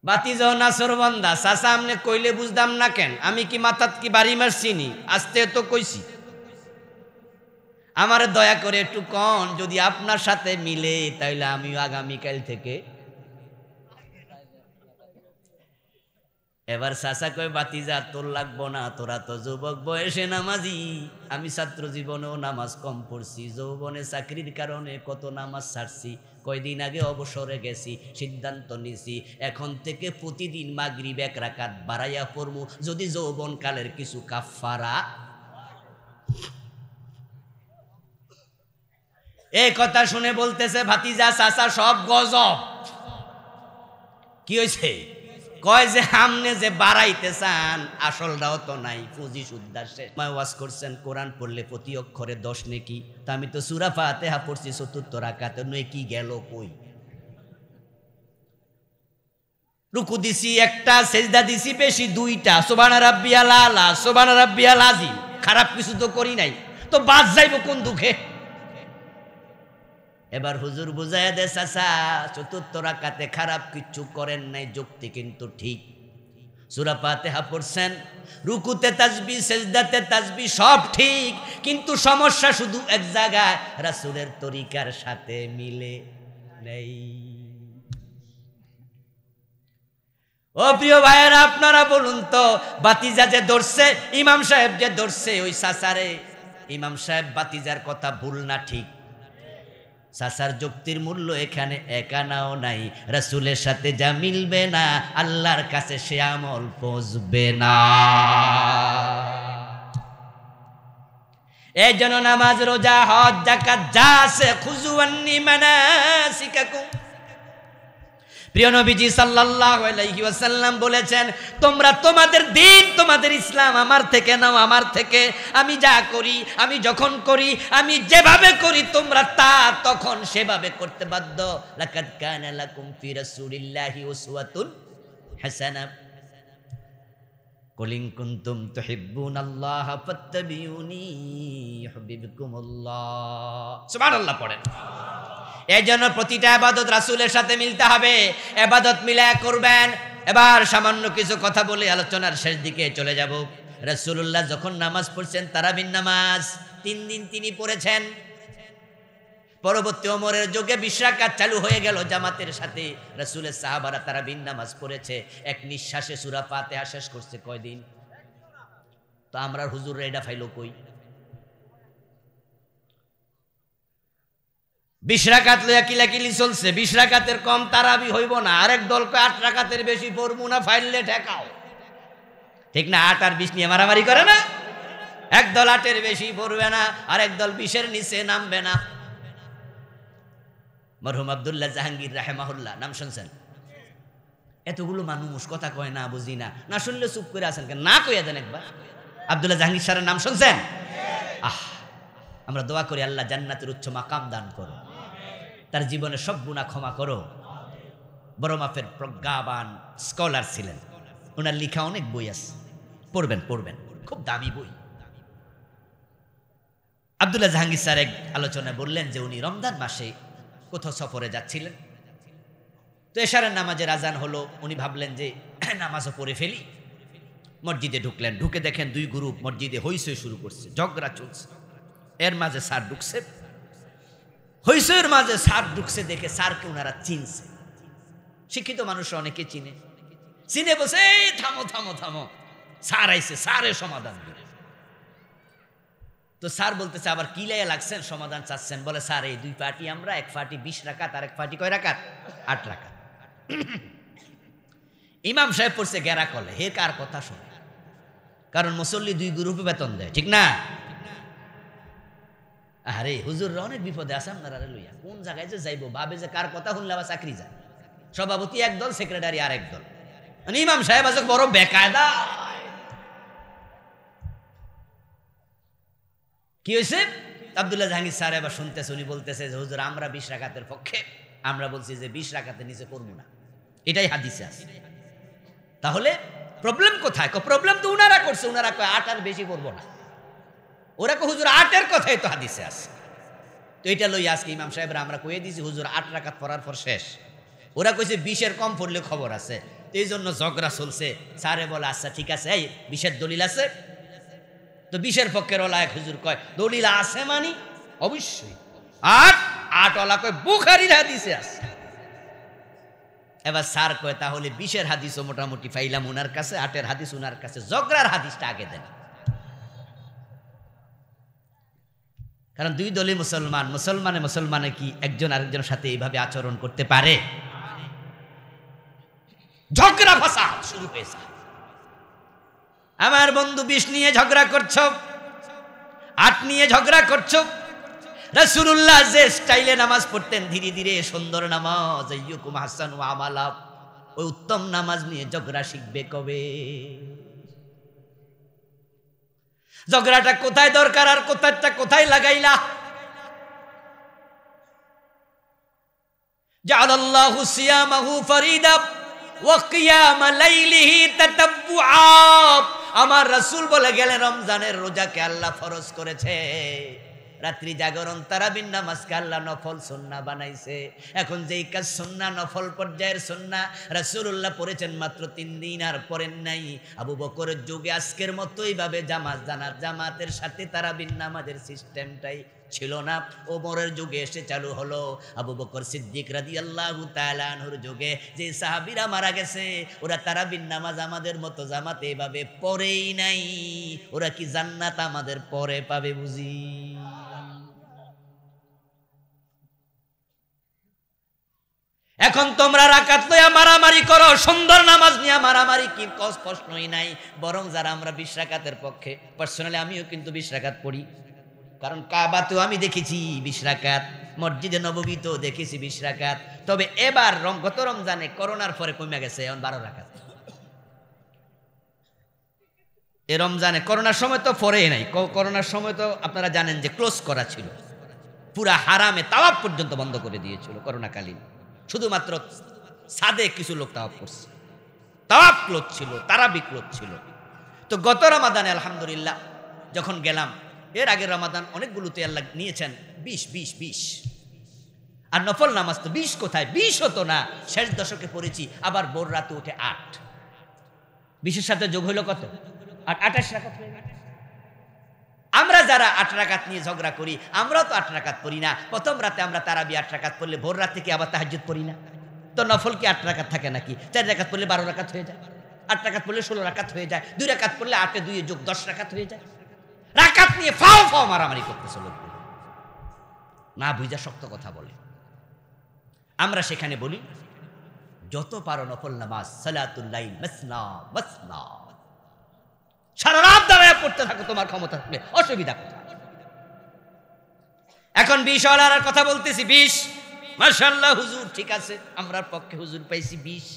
Speaker 1: ভাতিজা নাসরবান্দা, চাচা আমনে কইলে বুঝতাম না কেন? আমি কি মাথাত কি বাড়ি মারছিনি? আস্তে তো কইছি। আমারে দয়া করে একটু কন, যদি আপনার সাথে মিলে তাইলে আমিও আগামীকাল থেকে। এবার চাচা কয়, ভাতিজা তোর লাগবো না, তোরা তো যুবক বয়সে নামাজি, আমি ছাত্র জীবনেও নামাজ কম পড়ছি, যৌবনে চাকরির কারণে কত নামাজ ছাড়ছি, কয়দিন আগে অবসরে গেছি, সিদ্ধান্ত নিছি এখন থেকে প্রতিদিন মাগরিব 1 রাকাত বাড়াইয়া পড়মু, যদি যৌবন কালের কিছু কাফারা। এই কথা শুনে বলতেছে ভাতিজা, চাচা সব গজব। কি হয়েছে? কয় যে আমনে যে বাড়াইতে চান আসলটাও তো নাই, পুঁজি সুদ্দার শেষ। ওয়াজ করছেন কোরআন পড়লে প্রতি অক্ষরে 10 নেকি, তা আমি তো সূরা ফাতিহা পড়ছি 4 রাকাতে, নেকি গেল কই? রুকু দিছি 1টা, সেজদা দিছি বেশি 2টা, সুবহান রাব্বিয়াল আলা, সুবহান রাব্বিয়াল আযীম, খারাপ কিছু তো করি নাই, তো বাদ যাইব কোন দুঃখে? এবার হুজুর বুঝাইয়া দে, চাচা 4 রাকাতে খারাপ কিচ্ছু করেন নাই, যুক্তি কিন্তু ঠিক। সূরা ফাতিহা পড়ছেন, রুকুতে তাসবিহ, সেজদাতে তাসবিহ সব ঠিক, কিন্তু সমস্যা শুধু এক জায়গায়, রাসূলের তরিকার সাথে মিলে নেই। ও প্রিয় ভাইয়েরা, আপনারা বলুন তো, ভাতিজা যে ধরছে, ইমাম সাহেব যে ধরছে ওই চাচারে, ইমাম সাহেব ভাতিজার কথা ভুল না ঠিক? চাচার যুক্তির মূল্য এখানে একানাও নাই। রাসূলের সাথে যা মিলবে না, আল্লাহর কাছে সে আমল পৌঁছবে না। এই জন্য নামাজ, রোজা, হজ, যাকাত যা আছে, খুযু আন্নী মানাসিকাকুম, প্রিয় নবীজি সাল্লাল্লাহু আলাইহি ওয়াসাল্লাম বলেছেন, তোমরা তোমাদের দ্বীন, তোমাদের ইসলাম আমার থেকে নাও, আমার থেকে। আমি যা করি, আমি যখন করি, আমি যেভাবে করি, তোমরা তা তখন সেভাবে করতে বাধ্য। লাকাদ কানা লাকুম ফি রাসূলিল্লাহি উসওয়াতুন হাসানাহ, কুল ইন কুনতুম তুহিব্বুনাল্লাহ ফাত্তাবিউনি ইউহিব্বুকুমুল্লাহ। সুবহানাল্লাহ পড়েন। এই জন্য প্রতিটা ইবাদত রাসূলের সাথে মিলতে হবে, ইবাদত মিলায়া করবেন। এবার সামান্য কিছু কথা বলে আলোচনার শেষ দিকে চলে যাব। রাসূলুল্লাহ যখন নামাজ পড়ছেন, তারাবির নামাজ 3 দিন তিনি পড়েছেন। পরবর্তী ওমরের যুগে 20 রাকাত চালু হয়ে গেল জামাতের সাথে। রাসূলের সাহাবারা তারাবির নামাজ পড়েছে, এক নিঃশ্বাসে সূরা ফাতিহা শেষ করছে। কয়দিন? তো আমরা হুজুররা এটা ফাইলো কই? 20 রাকাত লইয়া কিলাকিলি চলছে। 20 রাকাতের কম তারাবি হইব না। আরেক দল কয় 8 রাকাতের বেশি পড়বো না, ফাইললে ঠেকাও। ঠিক না? 8 আর 20 নিয়ে মারামারি করে না? এক দল 8-এর বেশি পড়বে না, আরেক দল 20-এর নিচে নামবে না। মরহুম আব্দুল্লাহ জাহাঙ্গীর রাহেমাহুল্লাহ, নাম শুনছেন? এতগুলো মানুষ কথা কয় না, বুঝি না, না শুনলে চুপ করে আছেন কেন? না কইয়া দেন একবার। আব্দুল্লাহ জাহাঙ্গীর স্যারের নাম শুনছেন? আমরা দোয়া করি আল্লাহ জান্নাতের উচ্চ মাকাম দান করো, তার জীবনে সব গুনাহ ক্ষমা করো। বড় মাপের প্রজ্ঞাবান স্কলার ছিলেন, ওনার লেখা অনেক বই আছে, পড়বেন পড়বেন, খুব দামি বই। আব্দুল্লাহ জাহাঙ্গীর স্যার এক আলোচনায় বললেন যে উনি রমজান মাসে কোথাও সফরে যাচ্ছিলেন। তো এশারের নামাজের আজান হলো, উনি ভাবলেন যে নামাজও পড়ে ফেলি। মসজিদে ঢুকলেন, ঢুকে দেখেন 2 গ্রুপ মসজিদে হইচই শুরু করছে, ঝগড়া চলছে। এর মাঝে স্যার ঢুকছে, হইচইয়ের মাঝে স্যার ঢুকছে দেখে স্যারকে ওনারা চিনছে। শিক্ষিত মানুষ অনেকে চিনে, চিনে বসে থামো থামো থামো, স্যার আইছে, স্যারের সমাধান দিবে। তো স্যার বলতেছে আবার কি লাইয়া লাগছেন, সমাধান চাচ্ছেন? বলে স্যার এই 2 পার্টি আমরা, এক পার্টি 20 রাকাত, আর এক পার্টি কয় রাকাত? 8 রাকাত। ইমাম সাহেব পড়ছে গেরা কলে, হে কার কথা শোনে? কারণ মুসল্লি 2 গ্রুপে বেতন দেয়, ঠিক না? আরে হুজুররা অনেক বিপদে আছে, আপনারা লইয়া কোন জায়গায় যে যাইবো, ভাবে যে কার কথা শুনলে আবার চাকরি যায়। সভাপতি এক দল, সেক্রেটারি আরেক দল, মানে ইমাম সাহেব আছে বড় বেকায়দা। কি হয়েছে? আব্দুল্লাহ জাহাঙ্গীর স্যার এবার শুনতেছে, উনি বলতেছে যে হুজুর আমরা 20 রাকাতের পক্ষে, আমরা বলছি যে 20 রাকাতের নিচে করবো না, এটাই হাদিসে আছে। তাহলে প্রবলেম কোথায়? প্রবলেম তো উনারা করছে, উনারা কয় 8 আর বেশি করবো না, ওরা কয় হুজুর 8-এর কথাই তো হাদিসে আছে। তো এটা লই আজকে ইমাম সাহেবরা আমরা কয়ে দিয়েছি হুজুর 8 রাকাত পড়ার পর শেষ। ওরা কইছে 20-এর কম পড়লে খবর আছে, এই জন্য ঝগড়া চলছে। স্যারে বলে আচ্ছা ঠিক আছে, এই 20-এর দলিল আছে? তো 20-এর পক্ষের ওলা এক হুজুর কয় দলিল আছে মানি? অবশ্যই 8 ওলা কয় বুখারীর হাদিসে আছে। এবার স্যার কয় তাহলে 20-এর হাদিসও মোটামুটি পাইলাম উনার কাছে, 8-এর হাদিস উনার কাছে, ঝগড়ার হাদিসটা আগে দেন। কারণ 2 দলই মুসলমান, মুসলমানে কি একজন আরেকজনের সাথে এইভাবে আচরণ করতে পারে? ঝগড়া ফাসাদ শুরু হয়েছে। আমার বন্ধু 20 নিয়ে ঝগড়া করছো, 8 নিয়ে ঝগড়া করছো। রাসূলুল্লাহ যে স্টাইলে নামাজ পড়তেন, ধীরে ধীরে সুন্দর নামাজ, আইয়ুকুম আহসানু আমালা, ওই উত্তম নামাজ নিয়ে ঝগড়া শিখবে কবে? ঝগড়াটা কোথায় দরকার আর কোথায় লাগাইলা? জাআলাল্লাহু সিয়ামাহু ফারিদা ওয়া কিয়ামা লাইলিহি তাতাব্বুআ। আমার রাসূল বলে গেলেন রমজানের রোজাকে আল্লাহ ফরজ করেছে, রাত্রি জাগরণ তারাবির নামাজকে আল্লাহ নফল সুন্নাহ বানাইছে। এখন যেই কাজ সুন্নাহ, নফল পর্যায়ের সুন্নাহ রাসূলুল্লাহ পড়েছেন মাত্র 3 দিন, আর পড়েন নাই। আবু বকরের যুগে আজকের মতো এইভাবে জামাতের সাথে তারাবির নামাজের সিস্টেমটাই ছিল না। ওমরের যুগে এসে চালু হলো। আবু বকর সিদ্দিক রাদিয়াল্লাহু তাআলা আনহুর যুগে যে সাহাবীরা মারা গেছে, ওরা তারাবির নামাজ আমাদের মতো জামাতে এভাবে পড়েই নাই। ওরা কি জান্নাত আমাদের পরে পাবে বুঝি? এখন তোমরা রাকাত লইয়া মারামারি করো, সুন্দর নামাজ নিয়ে মারামারি কি প্রশ্নই নাই। বরং যারা আমরা 20 রাকাতের পক্ষে, পার্সোনালি আমিও কিন্তু 20 রাকাত পড়ি, কারণ কাবাতেও আমি দেখেছি 20 রাকাত। মসজিদে নববীতে দেখেছি 20 রাকাত। তবে এবার গত রমজানে করোনার পরে কমে গেছে, এখন 12 রাকাত। এই রমজানে করোনার সময় তো পরেই নাই, করোনার সময় তো আপনারা জানেন যে ক্লোজ করা ছিল, পুরা হারামে তাওয়াফ পর্যন্ত বন্ধ করে দিয়েছিল করোনাকালীন। শুধুমাত্র সাদে কিছু লোক তাওয়াফ করছে, তাওয়াফ ক্লোজ ছিল, তারাবি ক্লোজ ছিল। তো গত রমাদানে আলহামদুলিল্লাহ যখন গেলাম, এর আগের রমাদান অনেকগুলোতে আল্লাহ নিয়েছেন 20 আর নফল নামাজ তো 20 কোথায়, 20 হতো না, শেষ দশকে পড়েছি। আবার ভোর রাতে উঠে 8, 20-এর সাথে যোগ হইল কত? 28 রাকাত হয়ে গেল। আমরা যারা 8 রাকাত নিয়ে ঝগড়া করি, আমরাও তো 8 রাকাত পড়ি না। প্রথম রাতে আমরা তারাবি 8 রাকাত পড়লে ভোর রাত থেকে আবার তাহাজ্জুদ পড়ি না? তো নফল কি 8 রাকাত থাকে নাকি? 4 রাকাত পড়লে 12 রাকাত হয়ে যায়, 8 রাকাত পড়লে 16 রাকাত হয়ে যায়, 2 রাকাত পড়লে 8 এ 2 যোগ 10 রাকাত হয়ে যায়। রাকাত নিয়ে ফাও ফাও মারামারি করতেছে লোকগুলো, না বুঝা শক্ত কথা বলে। আমরা সেখানে বলি যত পারো নফল নামাজ, সালাতুল লাইল মাসনা মাসনা, সারা রাত দাঁড়ায় পড়তে থাকো, তোমার ক্ষমতা থাকলে, অসুবিধা কোথায়? এখন 20 ওয়ালার কথা বলতেছি, 20 মাশাআল্লাহ হুজুর, ঠিক আছে, আমরার পক্ষে হুজুর পাইছি 20।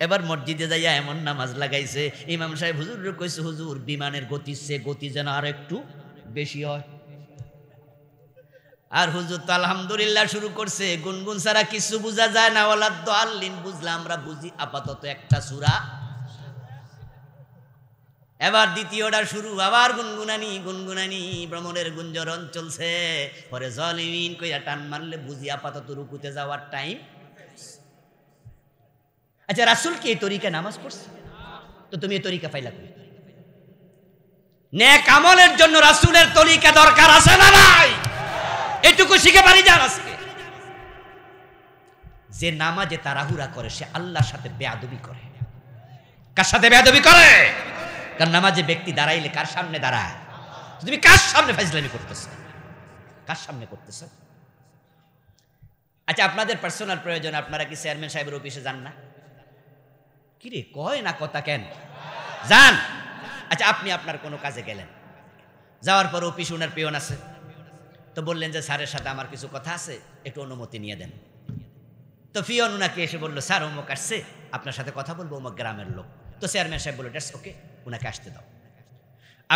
Speaker 1: এবার মসজিদে যাইয়া এমন নামাজ লাগাইছে, ইমাম সাহেব হুজুর কইছে, হুজুর বিমানের গতি যেন আর একটু বেশি হয়। আর হুজুর তো আলহামদুলিল্লাহ শুরু করছে, গুনগুন ছাড়া কিছু বোঝা যায় না, ওয়ালা দাল্লিন বুঝলাম, আমরা বুঝি আপাতত একটা সূরা। এবার দ্বিতীয়টা শুরু, আবার গুনগুনানি ভ্রমণের গুঞ্জরণ চলছে। পরে জালিমিন কইয়া টান মারলে বুঝি আপাতত রুকুতে যাওয়ার টাইম। আচ্ছা, রাসূল কি এই তরিকা নামাজ পড়ছে? তো তুমি এই তরিকা পাইলা কই? নেক আমলের জন্য রাসূলের তরিকা দরকার আছে না নাই? এটুকু শিখে পারি যান আজকে। যে নামাজে তাড়াহুড়া করে সে আল্লাহর সাথে বেয়াদবি করে। কার সাথে বেয়াদবি করে? কারণ নামাজে ব্যক্তি দাঁড়াইলে কার সামনে দাঁড়ায়? তুমি কার সামনে ফাজলামি করতেছো? কার সামনে করতেছো? আচ্ছা, আপনাদের পার্সোনাল প্রয়োজন আপনারা কি চেয়ারম্যান সাহেবের অফিসে যান না? কি রে কয় না কথা কেন? যান। আচ্ছা, আপনি আপনার কোনো কাজে গেলেন, যাওয়ার পর অফিসে ওনার পিয়ন আছে, তো বললেন যে স্যারের সাথে আমার কিছু কথা আছে, একটু অনুমতি নিয়ে দেন। তো পিয়ন ওনাকে এসে বললো, স্যার অমুক আসছে, আপনার সাথে কথা বলবো, অমুক গ্রামের লোক। তো চেয়ারম্যান সাহেব বললো, দ্যাটস ওকে, ওনাকে আসতে দাও।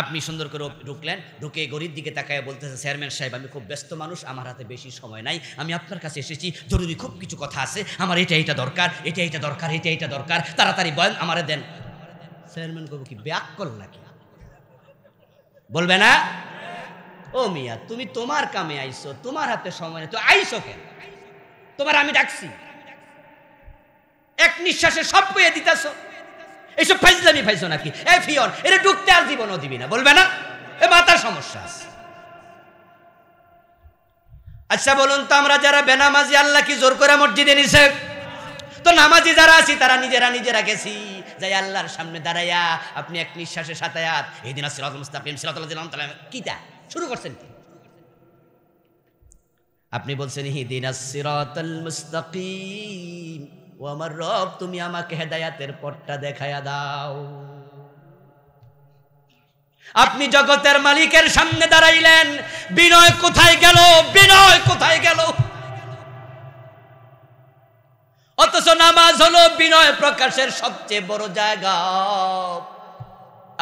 Speaker 1: আপনি সুন্দর করে ঢুকলেন, ঢুকে গরির দিকে তাকায় বলতেছে, চেয়ারম্যান সাহেব আমি খুব ব্যস্ত মানুষ, আমার হাতে বেশি সময় নাই, আমি আপনার কাছে এসেছি, জরুরি খুব কিছু কথা আছে, আমার এটা দরকার, এটা দরকার, তাড়াতাড়ি বলেন, আমারে দেন। চেয়ারম্যান কব কি ব্যাককল নাকি? বলবে না, ও মিয়া তুমি তোমার কামে আইছো, তোমার হাতে সময় নেই, তো আইছো কেন? তোমার আমি ডাকছি, এক নিঃশ্বাসে সব কইয়ে দিতেছো, এইসব ফাইজলামি পাইছো নাকি? এ ফিয়ন, এটা ঢুকতে আর জীবনও দিবি না, বলবে না? এ মাথার সমস্যা আছে। আচ্ছা বলুন তো, আমরা যারা বেনামাজি আল্লাহ কি জোর করে মসজিদে নিছে? তো নামাজি যারা আছি তারা নিজেরা গেছি, যাই আল্লাহর সামনে দাঁড়াইয়া আপনি এক নিঃশ্বাসে 7 আয়াত ইহদিনাস সিরাতাল মুস্তাকিম সিরাতাল লাযিনা আন'আমতা আলাইহিম, কিটা শুরু করছেন কি? আপনি বলছেন ইহদিনাস সিরাতাল মুস্তাকিম, ও আমার রব তুমি আমাকে হেদায়েতের পথটা দেখায়া দাও। আপনি জগতের মালিকের সামনে দাঁড়াইলেন, বিনয় কোথায় গেল? বিনয় কোথায় গেল? অথচ নামাজ হলো বিনয় প্রকাশের সবচেয়ে বড় জায়গা।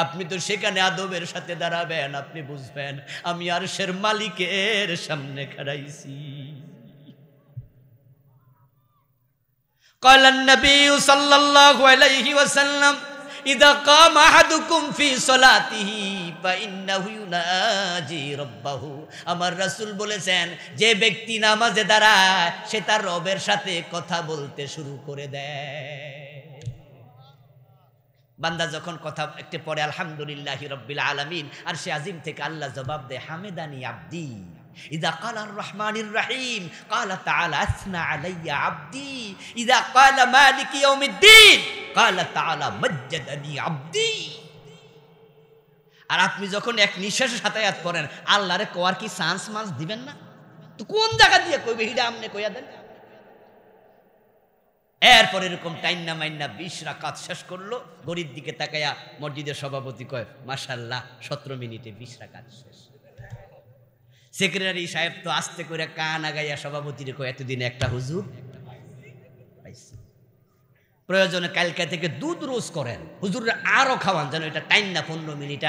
Speaker 1: আপনি তো সেখানে আদবের সাথে দাঁড়াবেন, আপনি বুঝবেন আমি আরশের মালিকের সামনে খাড়াইছি। قال النبي صلى الله عليه وسلم إذا قام أحدكم في صلاته فإنه يناجي ربه। আমার রাসূল বলেছেন, যে ব্যক্তি নামাজে দাঁড়ায় সে তার রবের সাথে কথা বলতে শুরু করে দেয়। বান্দা যখন কথা একটু পরে আলহামদুলিল্লাহি রাব্বিল আলামিন, আর সে আজিম থেকে আল্লাহ জবাব দেয়, হামেদানি আব্দি ইযা ক্বালা আর রহমানির রহিম ক্বালা তাআলা আসনা আলাইয়া আব্দি ইযা ক্বালা মালিকি ইয়াউমিদ্দিন ক্বালা তাআলা মাজ্জাদানি আব্দি। আর আপনি যখন এক নিঃশ্বাসে 7 আয়াত পড়েন, আল্লাহরে কোয়ার কি চান্স মান্স দিবেন না? তো কোন জায়গা দিয়ে কইবে হিডা আমনে কইয়া দেন। এরপর এরকম টাইন্না মাইন্না 20 রাকাত শেষ করলো, গরির দিকে তাকায়া মসজিদের সভাপতি কয়, মাশাআল্লাহ 17 মিনিটে 20 রাকাত শেষ। সেক্রেটারি সাহেব তো আস্তে করে কান আগাইয়া সভাপতির কয় এতদিন একটা হুজুর পাইছি। প্রয়োজনে কালকা থেকে দুধ রোজ করেন, হুজুররা আরো খাওয়ান, যেন এটা টাইম না 15 মিনিট